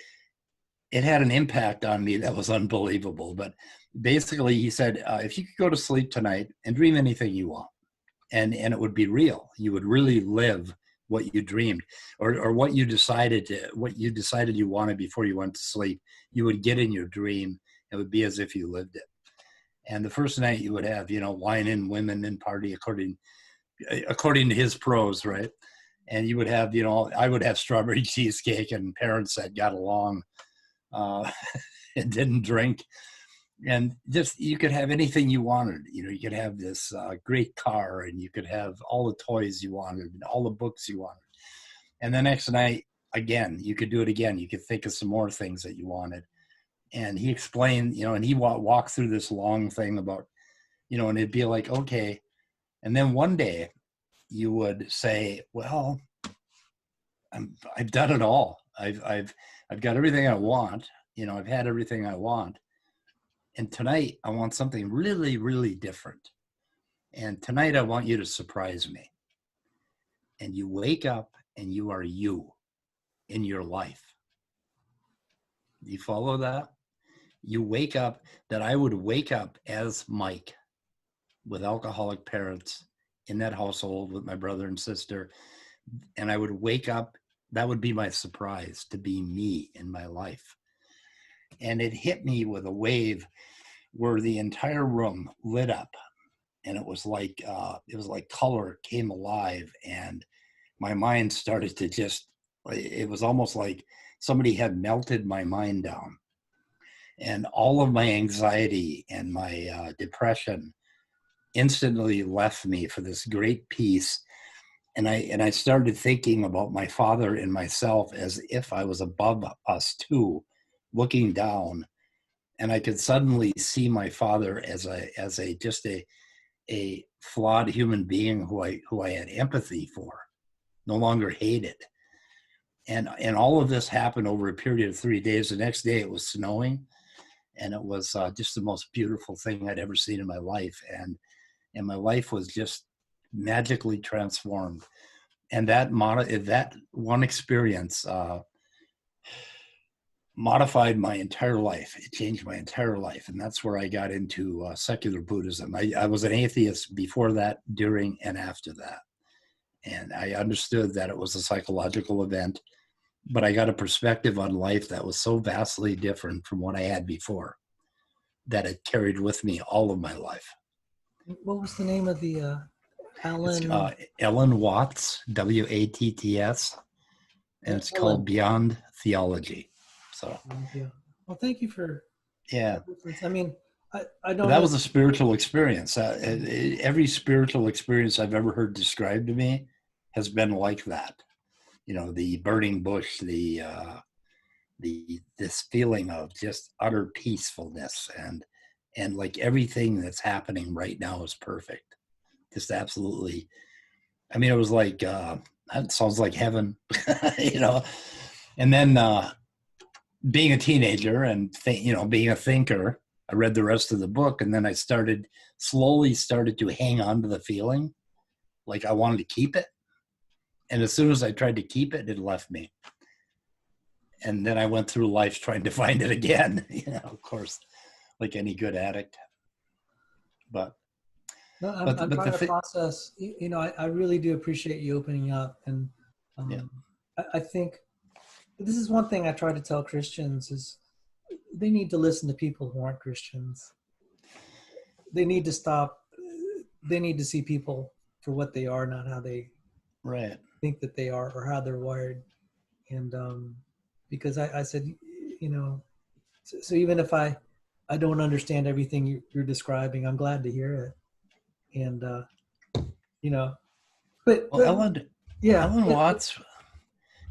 it had an impact on me that was unbelievable. But basically, he said, if you could go to sleep tonight and dream anything you want, and it would be real. You would really live what you dreamed, or what you decided you wanted before you went to sleep. You would get in your dream. It would be as if you lived it. And the first night you would have, you know, wine and women and party according to his prose, right? And you would have, you know, I would have strawberry cheesecake and parents that got along and didn't drink. And just, you could have anything you wanted. You know, you could have this great car, and you could have all the toys you wanted and all the books you wanted. And the next night, again, you could do it again. You could think of some more things that you wanted. And he explained, and he walked through this long thing about, and it'd be like, okay. And then one day you would say, well, I've done it all. I've got everything I want. I've had everything I want. And tonight I want something really, really different. And tonight I want you to surprise me. And you wake up and you are you in your life. Do you follow that? You wake up, that I would wake up as Mike with alcoholic parents in that household with my brother and sister. And I would wake up, that would be my surprise, to be me in my life. And it hit me with a wave where the entire room lit up. And it was like color came alive, and my mind started to it was almost like somebody had melted my mind down. And all of my anxiety and my depression instantly left me for this great peace. And I started thinking about my father and myself as if I was above us two, looking down. And I could suddenly see my father as a flawed human being who I had empathy for, no longer hated. And all of this happened over a period of 3 days. The next day it was snowing, and it was just the most beautiful thing I'd ever seen in my life. And my life was just magically transformed. And that one experience modified my entire life. It changed my entire life. And that's where I got into secular Buddhism. I was an atheist before that, during, and after that. And I understood that it was a psychological event, but I got a perspective on life that was so vastly different from what I had before that it carried with me all of my life. What was the name of the Alan? It's, Ellen Watts, Watts, and it's called Beyond Theology. So, yeah. Well, thank you for. Yeah. I mean, I don't. That was a spiritual experience. Every spiritual experience I've ever heard described to me has been like that. The burning bush, this feeling of just utter peacefulness, and like everything that's happening right now is perfect. Just absolutely. I mean, it was like that sounds like heaven, And then being a teenager and being a thinker, I read the rest of the book, and then I slowly started to hang on to the feeling, like I wanted to keep it. And as soon as I tried to keep it, it left me. And then I went through life trying to find it again, of course, like any good addict. But no, I'm trying to process. I really do appreciate you opening up, and I think this is one thing I try to tell Christians is they need to listen to people who aren't Christians. They need to stop. They need to see people for what they are, not how they think that they are or how they're wired. And because I said, so even if I don't understand everything you're describing, I'm glad to hear it. And, but Ellen Watts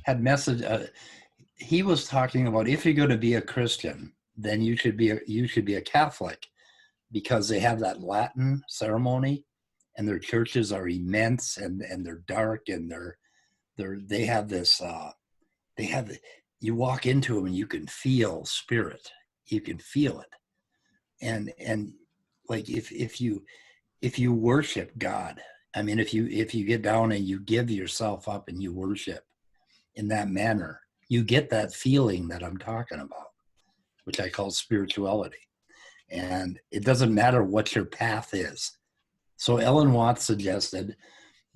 had message. He was talking about, if you're going to be a Christian, then you should be a Catholic, because they have that Latin ceremony, and their churches are immense, and they're dark, and they have this. You walk into them and you can feel spirit. You can feel it, and like if you worship God, I mean, if you get down and you give yourself up and you worship in that manner, you get that feeling that I'm talking about, which I call spirituality. And it doesn't matter what your path is. So Ellen Watts suggested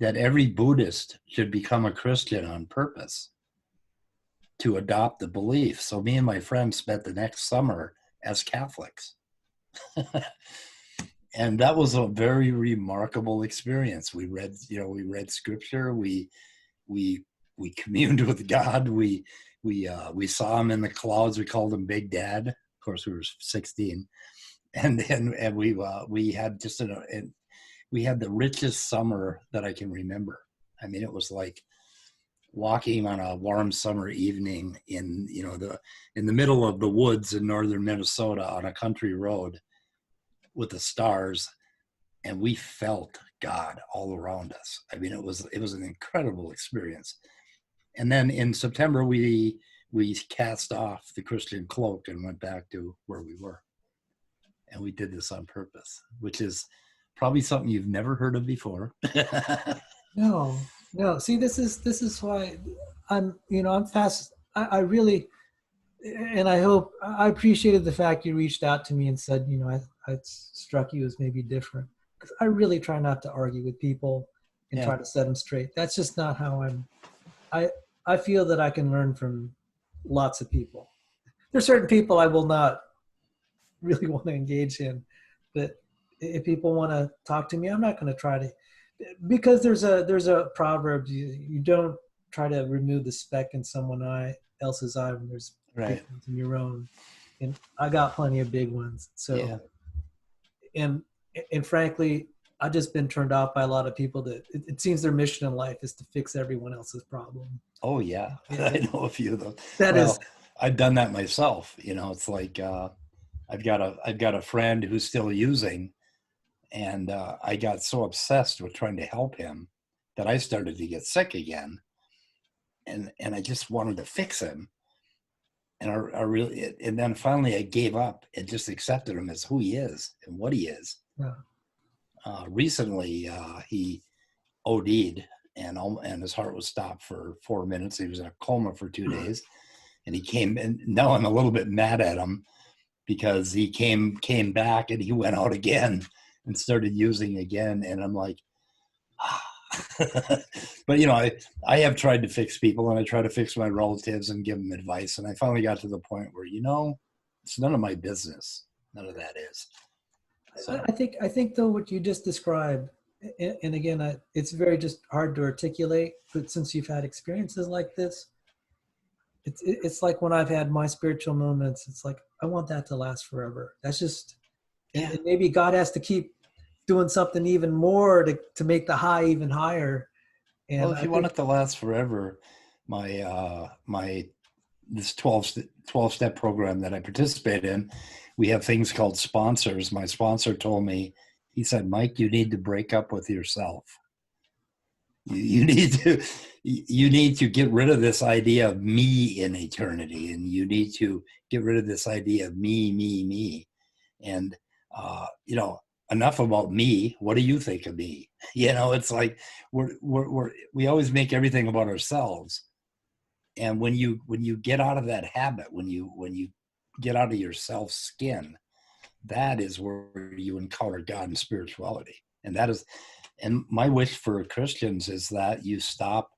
that every Buddhist should become a Christian on purpose to adopt the belief. So me and my friend spent the next summer as Catholics. And that was a very remarkable experience. We read scripture. We communed with God. We saw him in the clouds. We called him Big Dad. Of course, we were 16, and we had we had the richest summer that I can remember. I mean, it was like walking on a warm summer evening in the middle of the woods in northern Minnesota on a country road with the stars, and we felt God all around us. I mean, it was an incredible experience. And then in September, we cast off the Christian cloak and went back to where we were. And we did this on purpose, which is probably something you've never heard of before. No. See, this is why I'm fast. I really, and I appreciated the fact you reached out to me and said, I struck you as maybe different, because I really try not to argue with people and try to set them straight. That's just not how I feel that I can learn from lots of people. There's certain people I will not really want to engage in, but if people want to talk to me, I'm not going to try to, because there's a proverb, you don't try to remove the speck in someone else's eye when there's big ones in your own. And I got plenty of big ones. So, and frankly, I've just been turned off by a lot of people that it seems their mission in life is to fix everyone else's problem. Oh yeah. I know a few of those. Is I've done that myself. It's like I've got a friend who's still using, and I got so obsessed with trying to help him that I started to get sick again, and I just wanted to fix him, and I really, and then finally I gave up and just accepted him as who he is and what he is. Yeah. Recently, he OD'd and his heart was stopped for 4 minutes. He was in a coma for 2 days, and he came. And now I'm a little bit mad at him because he came back and he went out again and started using again. And I'm like, but I have tried to fix people, and I try to fix my relatives and give them advice. And I finally got to the point where it's none of my business. None of that is. So. I think though what you just described, and again, it's very just hard to articulate, but since you've had experiences like this, it's like when I've had my spiritual moments, it's like, I want that to last forever. That's just, and maybe God has to keep doing something even more to make the high even higher. And well, if you want it to last forever, this 12-step program that I participate in, we have things called sponsors. My sponsor told me, he said, Mike, you need to break up with yourself. You need to get rid of this idea of me in eternity, and you need to get rid of this idea of me. And enough about me. What do you think of me? It's like we always make everything about ourselves. And when you get out of that habit, when you get out of your self skin, that is where you encounter God and spirituality. And my wish for Christians is that you stop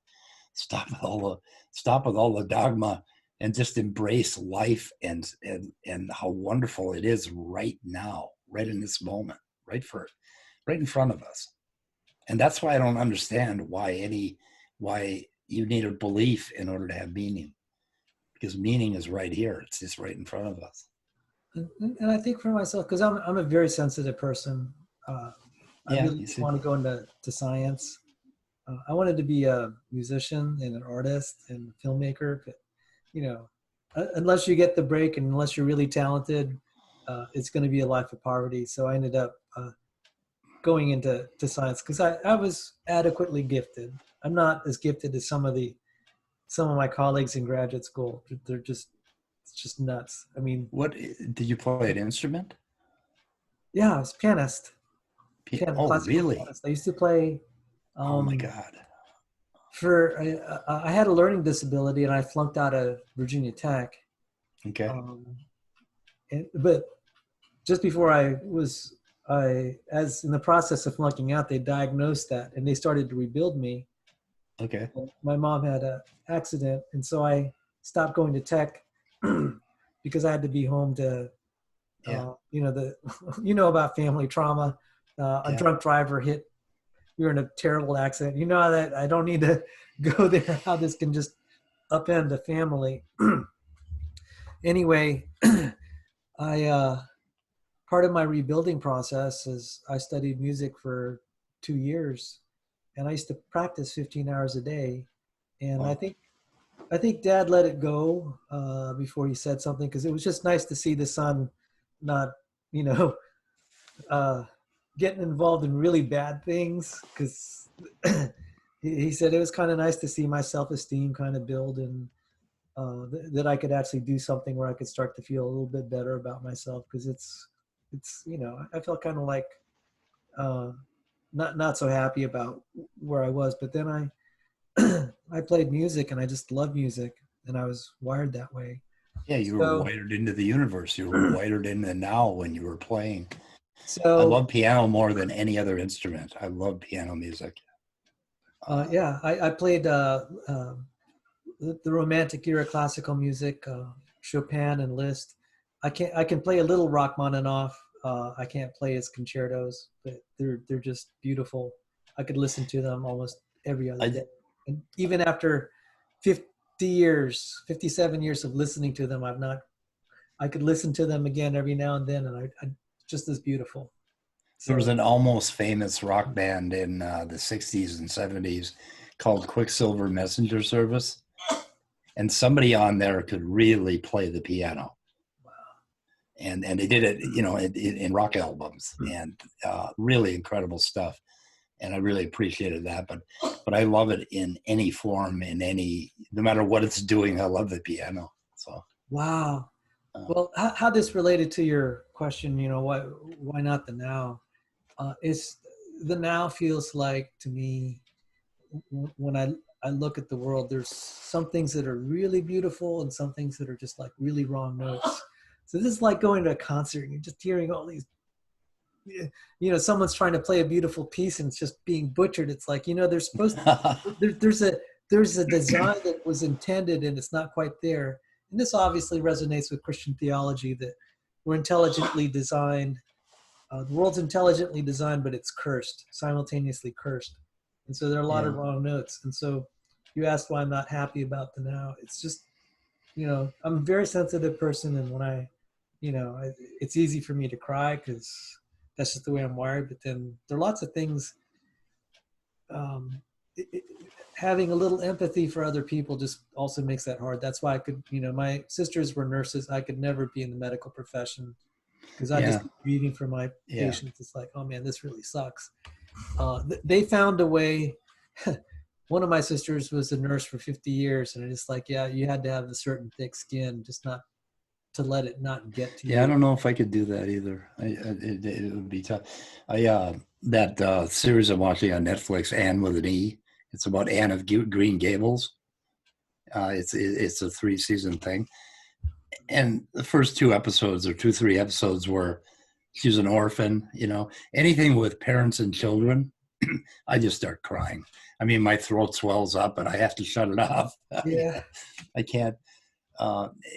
with all the dogma and just embrace life and how wonderful it is right now, right in this moment, right in front of us. And that's why I don't understand why you need a belief in order to have meaning, because meaning is right here. It's just right in front of us. And I think for myself, because I'm a very sensitive person, I really want to go into science. I wanted to be a musician and an artist and a filmmaker, but unless you get the break and unless you're really talented, it's going to be a life of poverty. So I ended up going into science because I was adequately gifted. I'm not as gifted as some of my colleagues in graduate school. It's just nuts. I mean, what did you play an instrument? Yeah, I was a pianist. Oh, really? Pianist. I used to play. Oh my God. I had a learning disability and I flunked out of Virginia Tech. Okay. But just before as in the process of flunking out, they diagnosed that and they started to rebuild me. Okay. My mom had an accident, and so I stopped going to tech because I had to be home to, about family trauma. A drunk driver hit. We were in a terrible accident. You know that I don't need to go there. How this can just upend a family. Anyway, part of my rebuilding process is I studied music for 2 years, and I used to practice 15 hours a day. And Wow. I think Dad let it go before he said something, because it was just nice to see the son not, you know, getting involved in really bad things. Because he said it was kind of nice to see my self-esteem kind of build, and that I could actually do something where I could start to feel a little bit better about myself. Because it's you know, I felt kind of like not so happy about where I was. But then I played music, and I just love music, and I was wired that way. Yeah, you were So wired into the universe. You were wired in the now when you were playing. I so love piano more than any other instrument. I love piano music. yeah, I played the Romantic era classical music, Chopin and Liszt. I can play a little Rachmaninoff. I can't play his concertos, but they're just beautiful. I could listen to them almost every other day, and even after 50 years, 57 years of listening to them, I could listen to them again every now and then, and I just as beautiful. There was So an almost famous rock band in the 60s and 70s called Quicksilver Messenger Service. And somebody on there could really play the piano. And they did it, you know, in rock albums, and really incredible stuff. And I really appreciated that. But I love it in any form, no matter what it's doing. I love the piano. So wow. Well, how this related to your question, you know, why not the now? Is the now feels like to me, when I look at the world, there's some things that are really beautiful and some things that are just like really wrong notes. So this is like going to a concert and you're just hearing all these, you know, someone's trying to play a beautiful piece and it's just being butchered. It's like, you know, there's supposed to, there's a design that was intended and it's not quite there. And this obviously resonates with Christian theology, that we're intelligently designed. The world's intelligently designed, but it's cursed, simultaneously cursed. And so there are a lot of wrong notes. And so you asked why I'm not happy about the now. It's just, you know, I'm a very sensitive person. And when you know, it's easy for me to cry because that's just the way I'm wired. But then there are lots of things, having a little empathy for other people just also makes that hard. That's why I could, you know, my sisters were nurses. I could never be in the medical profession because I just be grieving for my patients. It's like, oh man, this really sucks. They found a way. One of my sisters was a nurse for 50 years, and it's like, yeah, you had to have a certain thick skin, just not to let it not get to you. Yeah, I don't know if I could do that either. It would be tough. That series I'm watching on Netflix, Anne with an E. It's about Anne of Green Gables. It's a 3-season thing, and the first 3 episodes were she's an orphan. You know, anything with parents and children, I just start crying. I mean, my throat swells up, and I have to shut it off. Yeah, I can't.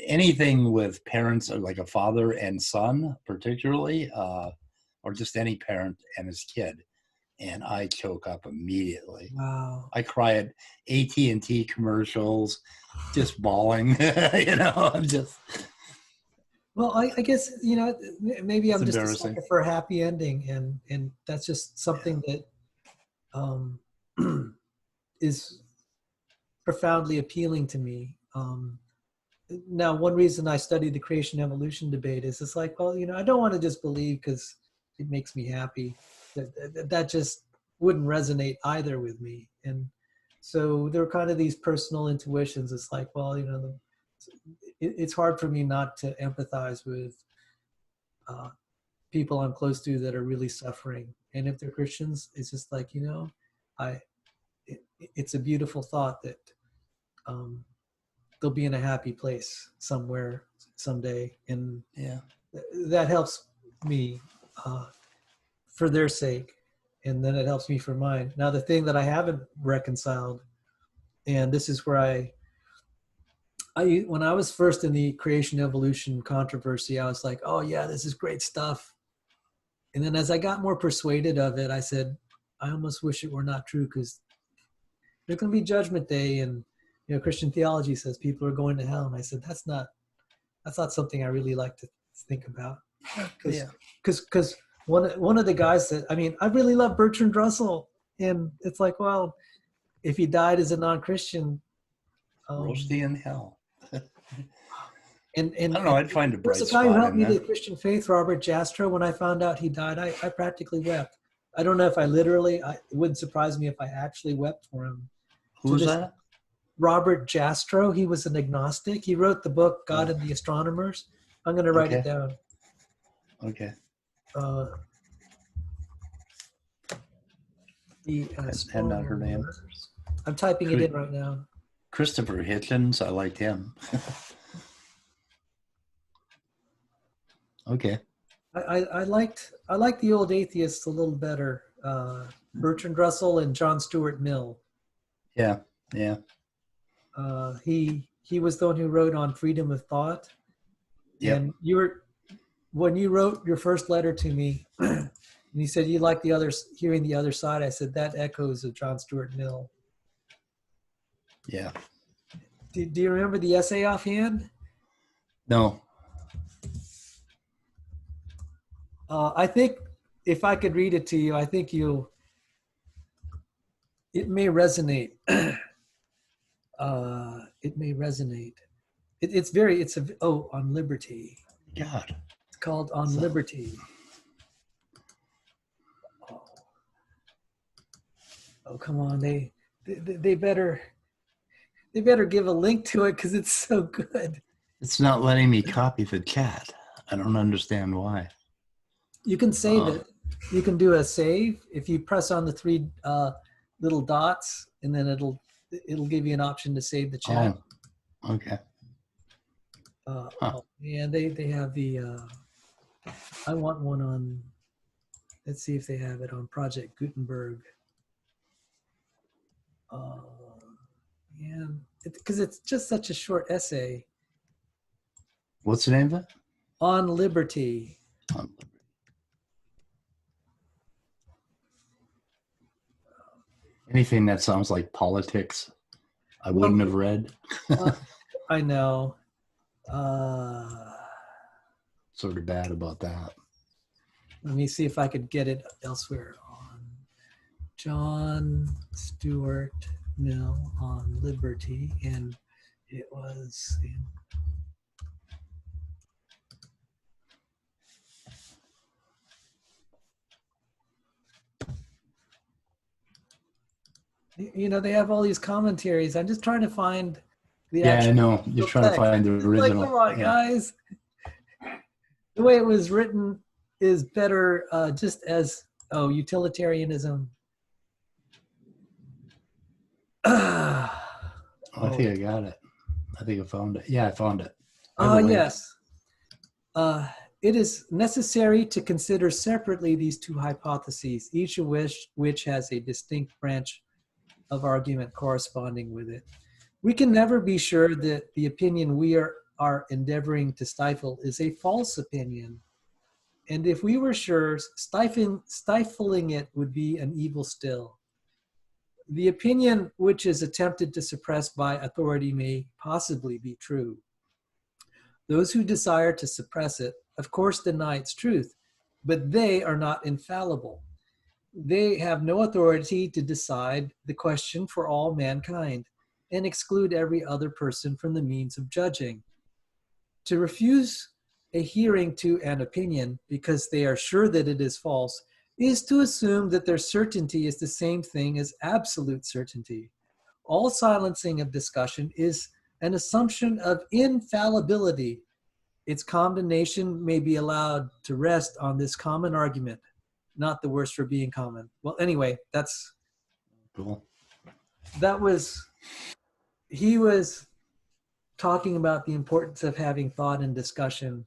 Anything with parents, like a father and son, particularly, or just any parent and his kid, and I choke up immediately. wow. I cry at AT&T commercials, just bawling. You know, I'm just. Well, I guess, you know, maybe I'm just a sucker for a happy ending, and that's just something that is profoundly appealing to me. Now, one reason I studied the creation evolution debate is it's like, well, you know, I don't want to just believe because it makes me happy. That just wouldn't resonate either with me. And so there are kind of these personal intuitions. It's like, well, you know, it's hard for me not to empathize with people I'm close to that are really suffering. And if they're Christians, it's just like, you know, it's a beautiful thought that they'll be in a happy place somewhere someday. And that helps me for their sake. And then it helps me for mine. Now, the thing that I haven't reconciled, and this is where when I was first in the creation evolution controversy, I was like, oh yeah, this is great stuff. And then as I got more persuaded of it, I said, I almost wish it were not true, because there's going to be judgment day, and you know, Christian theology says people are going to hell. And I said, that's not something I really like to think about. Because one of the guys that, I mean, I really love Bertrand Russell, and it's like, well, if he died as a non-Christian, Roasty in hell. And I don't know. I'd find a bright there's a guy who spot helped in me to there. the Christian faith, Robert Jastrow. When I found out he died, I practically wept. I don't know if I literally. It wouldn't surprise me if I actually wept for him. Who was that? Robert Jastrow. He was an agnostic. He wrote the book God and the Astronomers. I'm going to write it down. Okay. The Had not heard of him. I'm typing it in right now. Christopher Hitchens. I liked him. Okay. I liked the old atheists a little better. Bertrand Russell and John Stuart Mill. Yeah. Yeah. He was the one who wrote on freedom of thought. Yeah. And when you wrote your first letter to me, and you said you like hearing the other side, I said that echoes of John Stuart Mill. Yeah. Do you remember the essay offhand? No. I think if I could read it to you, I think it may resonate. It may resonate. On liberty. God. It's called On Liberty. Oh, come on. They better give a link to it because it's so good. It's not letting me copy the chat. I don't understand why. You can save it. You can do a save if you press on the three little dots, and then it'll give you an option to save the chat. Oh, okay. And they have the. I want one on. Let's see if they have it on Project Gutenberg. And because it's just such a short essay. What's the name of it? On Liberty. On Liberty. Anything that sounds like politics, I wouldn't have read. I know. Sort of bad about that. Let me see if I could get it elsewhere. On John Stuart Mill on Liberty, and it was in. You know, they have all these commentaries. I'm just trying to find the I know. You're trying to find the original. Like, come on, guys. The way it was written is better just as, utilitarianism. I think I got it. I think I found it. Yeah, I found it. Yes. It is necessary to consider separately these two hypotheses, each of which has a distinct branch of argument corresponding with it. We can never be sure that the opinion we are endeavoring to stifle is a false opinion. And if we were sure, stifling it would be an evil still. The opinion which is attempted to suppress by authority may possibly be true. Those who desire to suppress it, of course, deny its truth, but they are not infallible. They have no authority to decide the question for all mankind and exclude every other person from the means of judging. To refuse a hearing to an opinion because they are sure that it is false is to assume that their certainty is the same thing as absolute certainty. All silencing of discussion is an assumption of infallibility. Its condemnation may be allowed to rest on this common argument, not the worse for being common. Well, anyway, that's cool. He was talking about the importance of having thought and discussion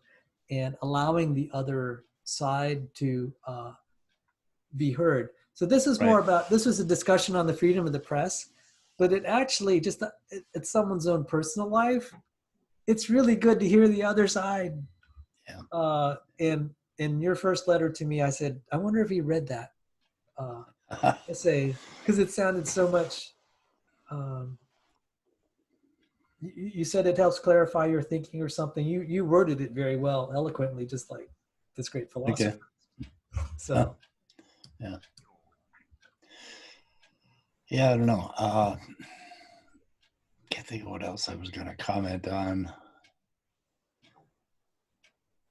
and allowing the other side to be heard. So this is more about, this was a discussion on the freedom of the press, but it actually just, it's someone's own personal life. It's really good to hear the other side. Yeah. And in your first letter to me, I said, I wonder if he read that essay, because it sounded so much, you said it helps clarify your thinking or something. You worded it very well, eloquently, just like this great philosopher. Okay. So. Yeah. Yeah, I don't know. Can't think of what else I was going to comment on.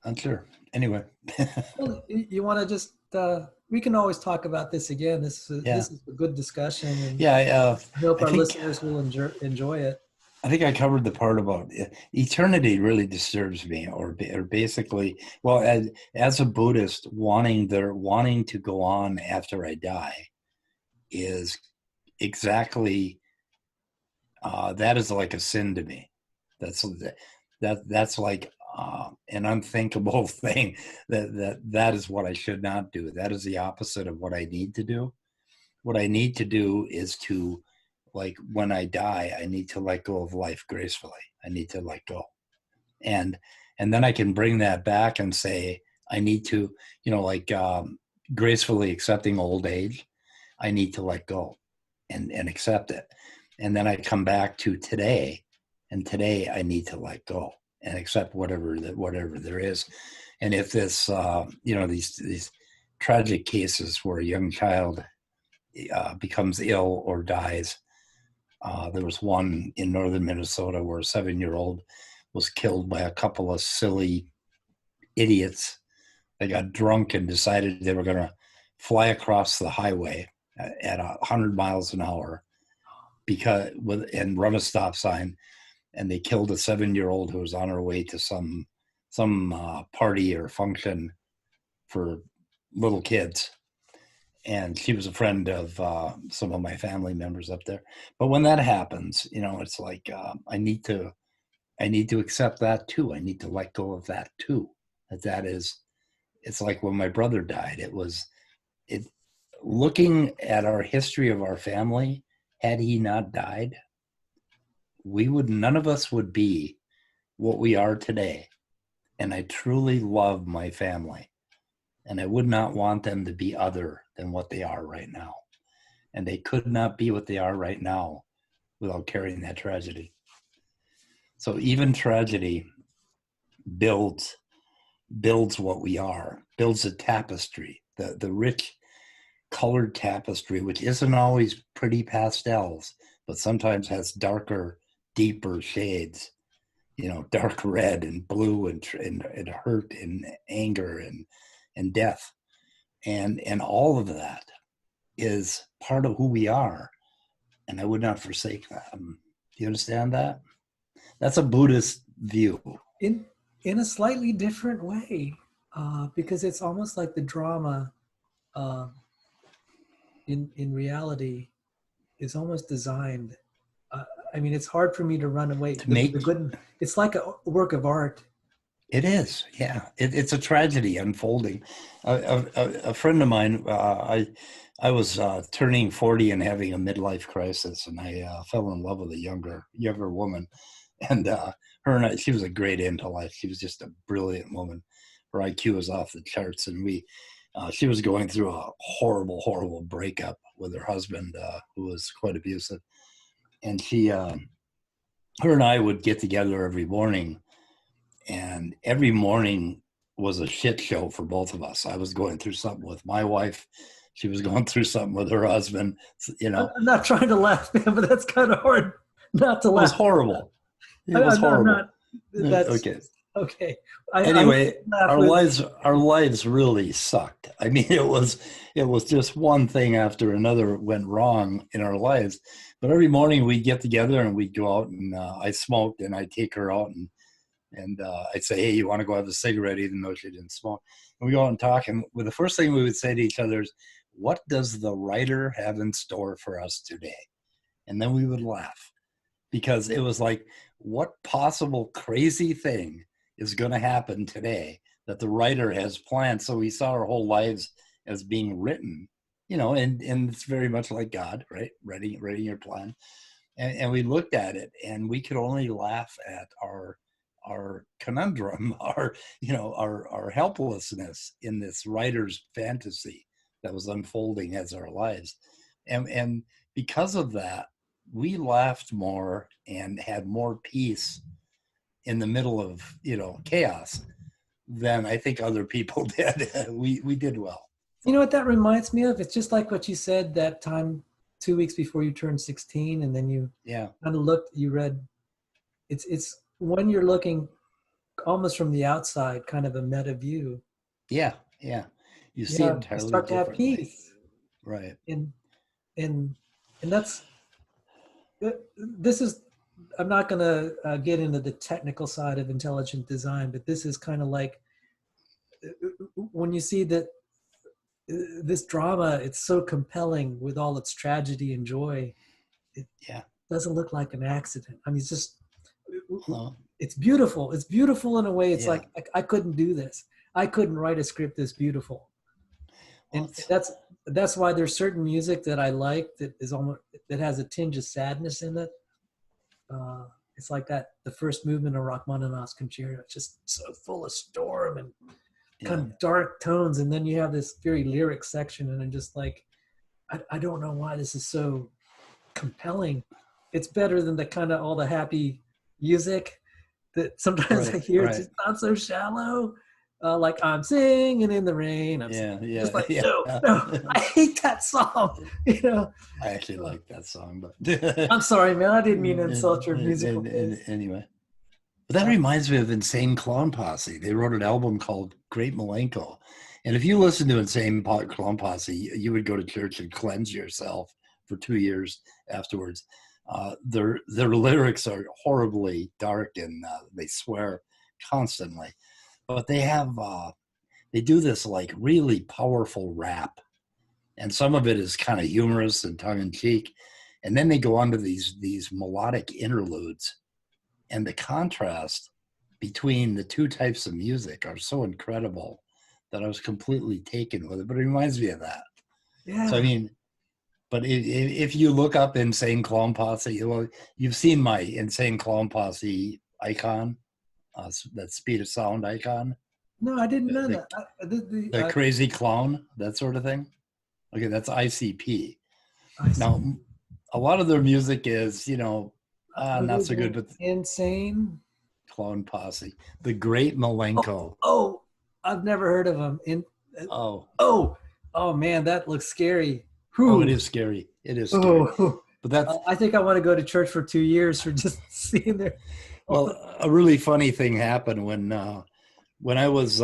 Unsure. Anyway. Well, you want to just, we can always talk about this again. This is a good discussion. And yeah, I hope our listeners will enjoy it. I think I covered the part about eternity really disturbs me, or basically, well, as a Buddhist, wanting to go on after I die is exactly, that is like a sin to me. That's like an unthinkable thing. That is what I should not do. That is the opposite of what I need to do. What I need to do is to, like, when I die, I need to let go of life gracefully. I need to let go. And then I can bring that back and say, I need to, gracefully accepting old age. I need to let go and accept it. And then I come back to today, and today I need to let go and accept whatever there is. And if this, these tragic cases where a young child becomes ill or dies. There was one in northern Minnesota where a 7-year-old was killed by a couple of silly idiots. They got drunk and decided they were going to fly across the highway at 100 miles an hour and run a stop sign. And they killed a 7-year-old who was on her way to some party or function for little kids. And she was a friend of some of my family members up there. But when that happens, it's like I need to accept that too. I need to let go of that too. It's like when my brother died. Looking at our history of our family, had he not died, none of us would be what we are today. And I truly love my family. And I would not want them to be other than what they are right now. And they could not be what they are right now without carrying that tragedy. So even tragedy builds what we are, builds a tapestry, the rich colored tapestry, which isn't always pretty pastels, but sometimes has darker, deeper shades, dark red and blue and hurt and anger and death. And all of that is part of who we are. And I would not forsake that. Do you understand that? That's a Buddhist view. In a slightly different way, because it's almost like the drama in reality is almost designed. It's hard for me to run away. It's like a work of art. It is, yeah. It's a tragedy unfolding. A friend of mine, I was turning 40 and having a midlife crisis, and I fell in love with a younger woman. And she was a great intellect. She was just a brilliant woman. Her IQ was off the charts, and she was going through a horrible, horrible breakup with her husband, who was quite abusive. And her and I would get together every morning. And every morning was a shit show for both of us. I was going through something with my wife. She was going through something with her husband. I'm not trying to laugh, man, but that's kind of hard not to laugh. It was horrible. Okay. Okay. Anyway, our lives really sucked. It was just one thing after another went wrong in our lives. But every morning we'd get together and we'd go out, and I smoked, and I'd take her out, and I'd say, hey, you want to go have a cigarette, even though she didn't smoke? And we go out and talk, and the first thing we would say to each other is, what does the writer have in store for us today? And then we would laugh, because it was like, what possible crazy thing is going to happen today that the writer has planned? So we saw our whole lives as being written, and it's very much like God, right? Writing your plan. And we looked at it, and we could only laugh at our conundrum, our helplessness in this writer's fantasy that was unfolding as our lives. And because of that, we laughed more and had more peace in the middle of, chaos than I think other people did. We did well. You know what that reminds me of? It's just like what you said that time 2 weeks before you turn 16, and then you kind of looked, you read. It's when you're looking almost from the outside, kind of a meta view. Yeah. You see it entirely you start to have differently. peace. Right. And that's this is. I'm not going to get into the technical side of intelligent design, but this is kind of like when you see that this drama, it's so compelling with all its tragedy and joy. It doesn't look like an accident. I mean, it's just, it's beautiful. It's beautiful in a way. It's like, I couldn't do this. I couldn't write a script this beautiful. And that's why there's certain music that I like that is almost, that has a tinge of sadness in it. It's like that, the first movement of Rachmaninoff's concerto. It's just so full of storm and kind of dark tones. And then you have this very lyric section, and I'm just like, I don't know why this is so compelling. It's better than the kind of all the happy music that sometimes I hear. It's just not so shallow. Like I'm singing in the rain. I'm just like, no, I hate that song. You know, I actually like that song, but I'm sorry, man. I didn't mean to insult your musical taste. Anyway, but that reminds me of Insane Clown Posse. They wrote an album called Great Milenko, and if you listen to Insane Clown Posse, you would go to church and cleanse yourself for 2 years afterwards. Their lyrics are horribly dark, and they swear constantly. But they have, they do this like really powerful rap, and some of it is kind of humorous and tongue in cheek, and then they go on to these melodic interludes, and the contrast between the two types of music are so incredible that I was completely taken with it. But it reminds me of that. Yeah. So I mean, but if you look up Insane Clown Posse, you've seen my Insane Clown Posse icon. That SpeedOfSound icon. No, I didn't know that. The crazy clown, that sort of thing. Okay, that's ICP. Now, a lot of their music is, not so good, but Insane Clown Posse, the Great Milenko. Oh, I've never heard of them. Oh man, that looks scary. Oh, it is scary. It is scary. But that's. I think I want to go to church for 2 years for just seeing their. Well, a really funny thing happened when I was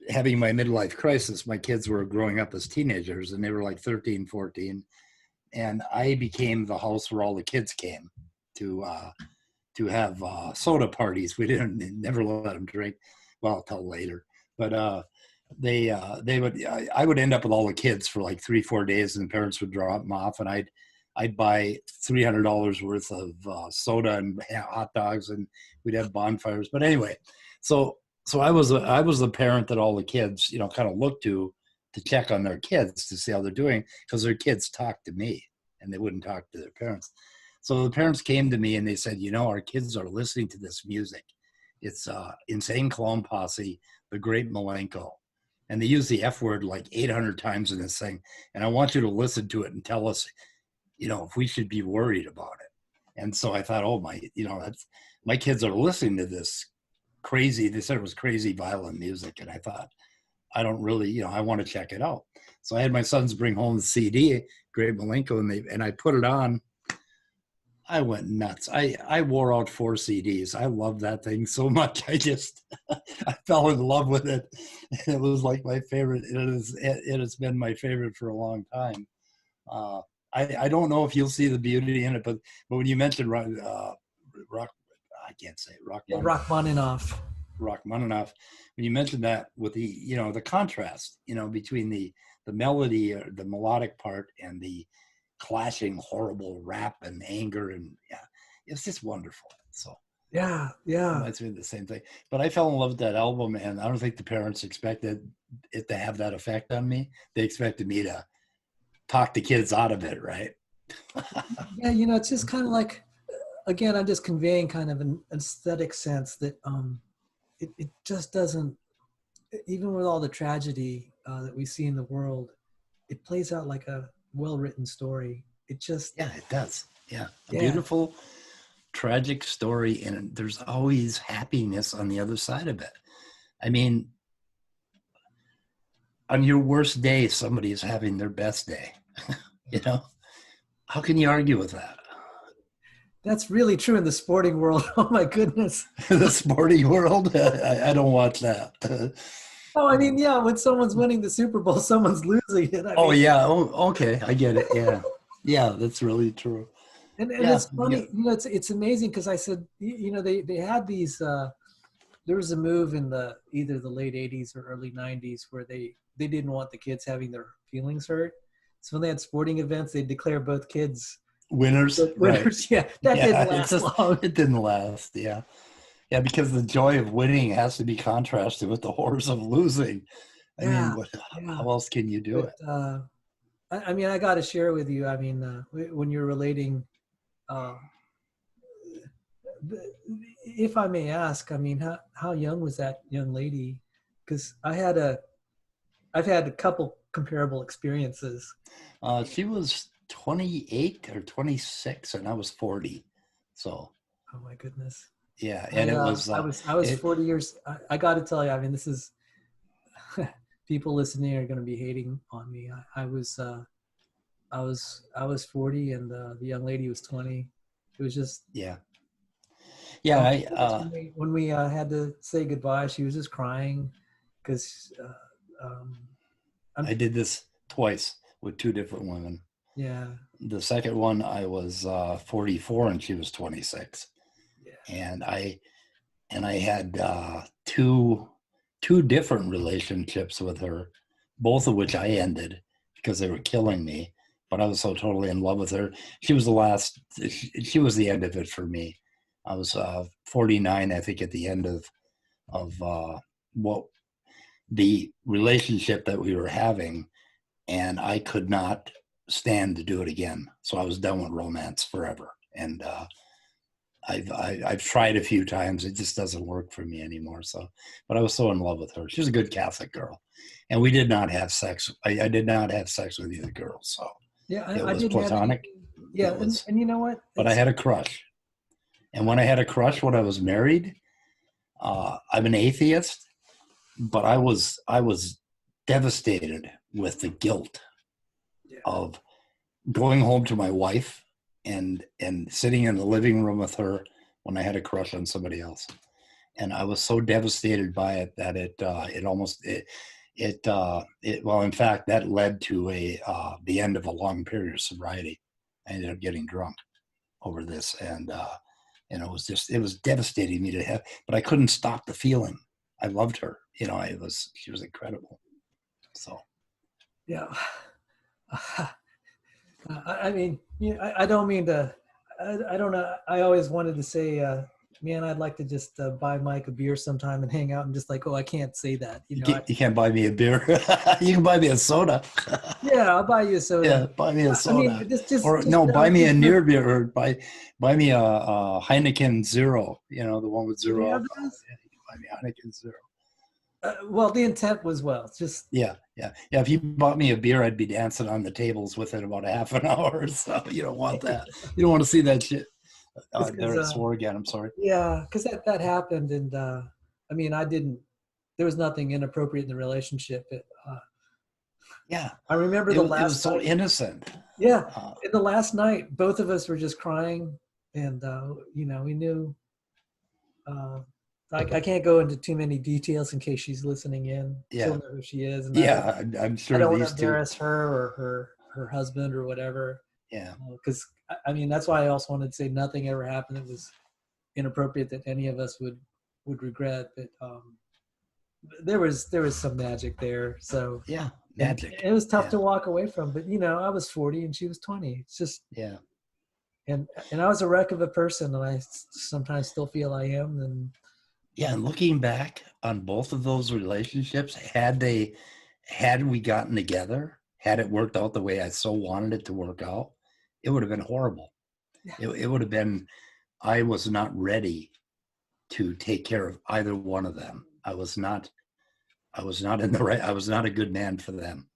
having my midlife crisis. My kids were growing up as teenagers, and they were like 13, 14. And I became the house where all the kids came to have soda parties. We never let them drink, well, till later. But I would end up with all the kids for like 3-4 days, and the parents would drop them off, and I'd buy $300 worth of soda and hot dogs, and we'd have bonfires. But anyway, so I was the parent that all the kids, kind of looked to check on their kids to see how they're doing, because their kids talked to me and they wouldn't talk to their parents. So the parents came to me and they said, our kids are listening to this music. It's Insane Clown Posse, the Great Milenko. And they use the F word like 800 times in this thing. And I want you to listen to it and tell us, if we should be worried about it. And so I thought, my kids are listening to this crazy, they said it was crazy violent music. And I thought, I don't really, I want to check it out. So I had my sons bring home the CD, Great Milenko, and I put it on. I went nuts. I wore out 4 CDs. I love that thing so much. I fell in love with it. It was like my favorite. It has been my favorite for a long time. I don't know if you'll see the beauty in it, but when you mentioned Rachmaninoff. Rachmaninoff, when you mentioned that with the the contrast, between the melody, or the melodic part, and the clashing horrible rap and anger, and it's just wonderful. So yeah, it's really the same thing. But I fell in love with that album, and I don't think the parents expected it to have that effect on me. They expected me to talk the kids out of it, right? Yeah, it's just kind of like, again, I'm just conveying kind of an aesthetic sense that it just doesn't, even with all the tragedy that we see in the world, it plays out like a well-written story. It just it does. A beautiful, tragic story, and there's always happiness on the other side of it. I mean, on your worst day, somebody is having their best day. How can you argue with that? That's really true in the sporting world. Oh my goodness. The sporting world? I don't watch that. Oh, I mean, yeah, when someone's winning the Super Bowl, someone's losing it. I Oh mean, yeah. Oh, okay. I get it. Yeah. Yeah, that's really true. and Yeah. it's funny, you know, it's amazing because I said, you know, they had these, there was a move in the either the late 80s or early 90s where they didn't want the kids having their feelings hurt. So when they had sporting events, they'd declare both kids Winners. winners. Right. Yeah, that Yeah, didn't last long. it didn't last. Yeah. Yeah, because the joy of winning has to be contrasted with the horrors of losing. I Yeah, mean, yeah. how else can you do it? But, I mean, I got to share with you. I mean, when you're relating, uh, if I may ask, I mean, how young was that young lady? Because I've had a couple comparable experiences. She was 28 or 26, and I was 40. So, Oh my goodness. yeah, and it was. I was 40 years. I got to tell you, I mean, this is people listening are going to be hating on me. I was 40, and the young lady was 20. It was just Yeah. Yeah, when we had to say goodbye, she was just crying because I did this twice with two different women. yeah. The second one, I was 44 and she was 26. Yeah. And I had two different relationships with her, both of which I ended because they were killing me. But I was so totally in love with her. She was she was the end of it for me. I was 49, I think, at the end of what the relationship that we were having, and I could not stand to do it again. So I was done with romance forever. And I've tried a few times. It just doesn't work for me anymore. So, but I was so in love with her. She was a good Catholic girl, and we did not have sex. I did not have sex with either girl. So Yeah, it I was didn't platonic. Yeah, and you know what? But I had a crush. And when I had a crush when I was married, I'm an atheist, but I was devastated with the guilt of going home to my wife and sitting in the living room with her when I had a crush on somebody else. And I was so devastated by it that well, in fact, that led to the end of a long period of sobriety. I ended up getting drunk over this, and it was devastating me to have, but I couldn't stop the feeling. I loved her. She was incredible. So. Yeah. I mean, I don't mean to, I don't know. I always wanted to say, man, I'd like to just buy Mike a beer sometime and hang out and just like, oh, I can't say that. You can't buy me a beer. You can buy me a soda. Yeah, I'll buy you a soda. Yeah, buy me a soda. I mean, buy me a near beer, or buy me a Heineken Zero. The one with zero alcohol. Yeah, you can buy me Heineken Zero. Well, the intent was just. Yeah. If you bought me a beer, I'd be dancing on the tables within about a half an hour. So you don't want that. You don't want to see that shit. There I swore again. I'm sorry. Yeah, because that happened, and I mean, there was nothing inappropriate in the relationship. Yeah, I remember it was so innocent. Yeah, in the last night, both of us were just crying, and we knew. I can't go into too many details in case she's listening in. Yeah. She'll know who she is. And I'm sure. I don't want to embarrass her or her husband or whatever. Yeah. Because I mean, that's why I also wanted to say nothing ever happened that was inappropriate that any of us would regret. But there was some magic there. So yeah, magic. It was tough to walk away from. But I was 40 and she was 20. It's just And I was a wreck of a person, and I sometimes still feel I am. And looking back on both of those relationships, had we gotten together, had it worked out the way I so wanted it to work out, it would have been horrible. Yeah. It would have been, I was not ready to take care of either one of them. I was not I was not a good man for them.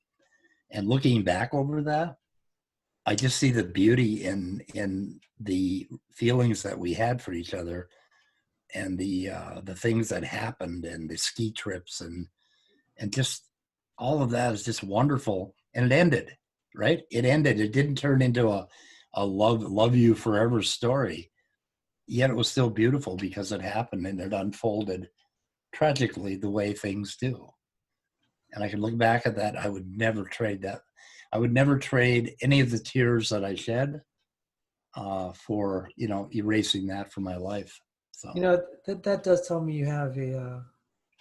And looking back over that, I just see the beauty in the feelings that we had for each other, and the things that happened, and the ski trips, and just all of that is just wonderful. And it ended, right? It ended. It didn't turn into a love you forever story. Yet it was still beautiful because it happened and it unfolded tragically the way things do. And I can look back at that. I would never trade that. I would never trade any of the tears that I shed for, you know, erasing that from my life. So, You know, that does tell me you have a,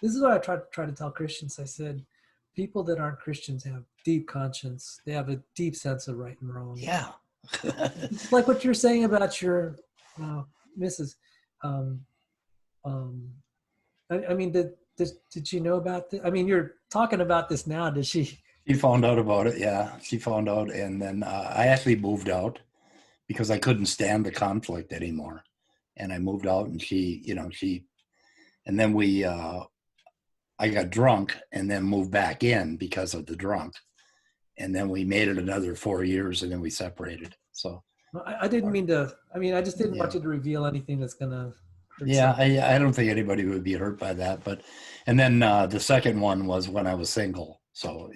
this is what I try to tell Christians. I said, people that aren't Christians have deep conscience. They have a deep sense of right and wrong. yeah. It's like what you're saying about your Mrs. I mean, did she know about this? I mean, you're talking about this now. Did she? She found out about it. Yeah, she found out. And then I actually moved out because I couldn't stand the conflict anymore. And I moved out and she, you know, and then I got drunk and then moved back in because of the drunk. And then we made it another 4 years and then we separated. So I didn't mean to, I mean, I just didn't want you to reveal anything that's going to hurt. Yeah, I don't think anybody would be hurt by that. But, and then the second one was when I was single. So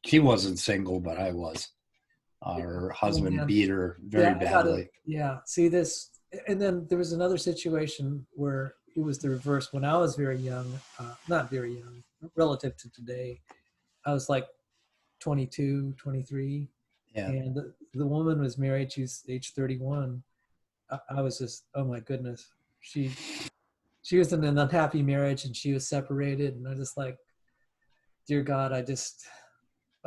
she wasn't single, but I was. Her husband beat her very badly. See this. And then there was another situation where it was the reverse. When I was very young, not very young, relative to today, I was like 22, 23. Yeah. And the woman was married. She was age 31. I was just, oh my goodness. She was in an unhappy marriage and she was separated. And I just like, dear God, I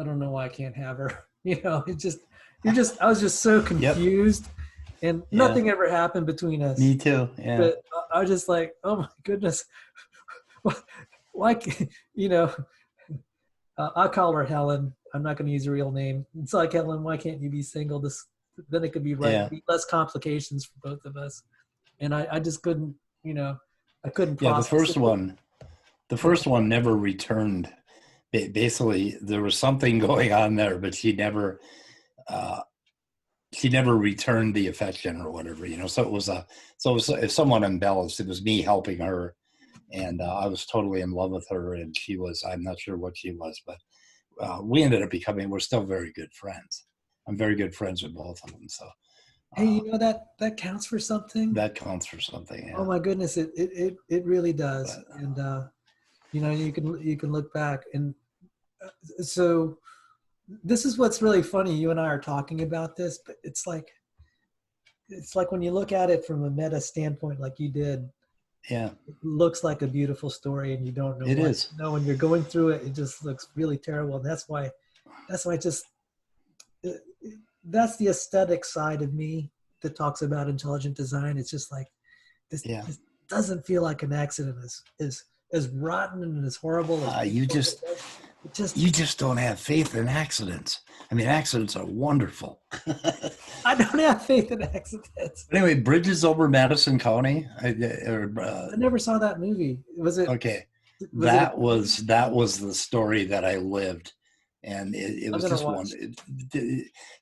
don't know why I can't have her. You know, I was just so confused. Yep. And nothing ever happened between us. Me too. Yeah. But I was just like, oh my goodness. Why, you know, I call her Helen. I'm not going to use her real name. It's like, Helen, why can't you be single? Then it could be right. Yeah. Less complications for both of us. And I just couldn't, you know, I couldn't process the first one never returned. Basically, there was something going on there, but she never returned the affection or whatever, you know. So it was somewhat embellished. It was me helping her, and I was totally in love with her, and she was. I'm not sure what she was, but we ended up we're still very good friends. I'm very good friends with both of them. So, hey, you know that counts for something. That counts for something. Yeah. Oh my goodness, it really does. But, and you know, you can look back, and so this is what's really funny. You and I are talking about this, but it's like when you look at it from a meta standpoint, like you did. Yeah, it looks like a beautiful story, and you don't know. It is. No, when you're going through it, it just looks really terrible. And that's why that's the aesthetic side of me that talks about intelligent design. It's just like this doesn't feel like an accident as rotten and as horrible as you just don't have faith in accidents. I mean, accidents are wonderful. I don't have faith in accidents. Anyway, Bridges over Madison County. I never saw that movie. Was it okay? That was the story that I lived. And it was just one.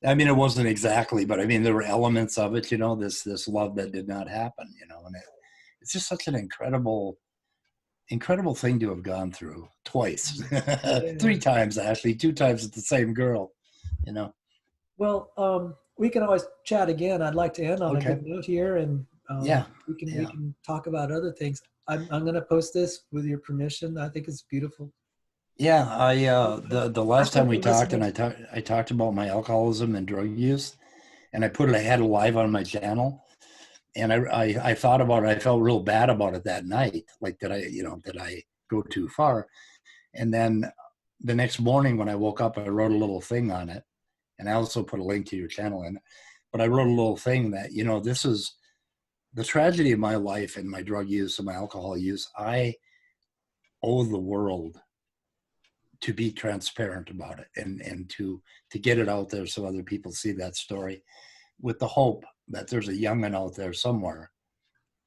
I mean, it wasn't exactly, but I mean, there were elements of it, you know, this love that did not happen, you know, and it's just such an incredible thing to have gone through twice, 3 times actually, 2 times with the same girl, you know. Well, we can always chat again. I'd like to end on a good note here, and we can talk about other things. I'm going to post this with your permission. I think it's beautiful. Yeah, the last time we talked, and I talked about my alcoholism and drug use, and I had it live on my channel, and I thought about it. I felt real bad about it that night, like did I go too far? And then the next morning when I woke up, I wrote a little thing on it, and I also put a link to your channel in it. But I wrote a little thing that, you know, this is the tragedy of my life and my drug use and my alcohol use. I owe the world to be transparent about it and to get it out there so other people see that story, with the hope that there's a young'un out there somewhere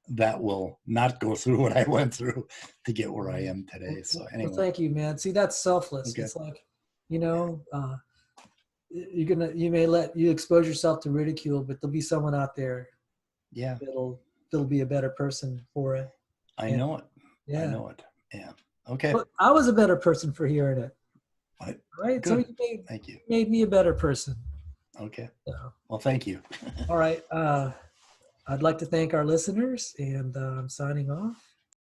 that will not go through what I went through to get where I am today. So anyway. Well, thank you, man. See, that's selfless. Okay. It's like, you know, you expose yourself to ridicule, but there'll be someone out there that'll be a better person for it. I know it. Yeah. I know it. Yeah. Okay. But I was a better person for hearing it. Right? Good. So Thank you. Made me a better person. Okay. So, Well, thank you. all right. I'd like to thank our listeners, and I'm signing off.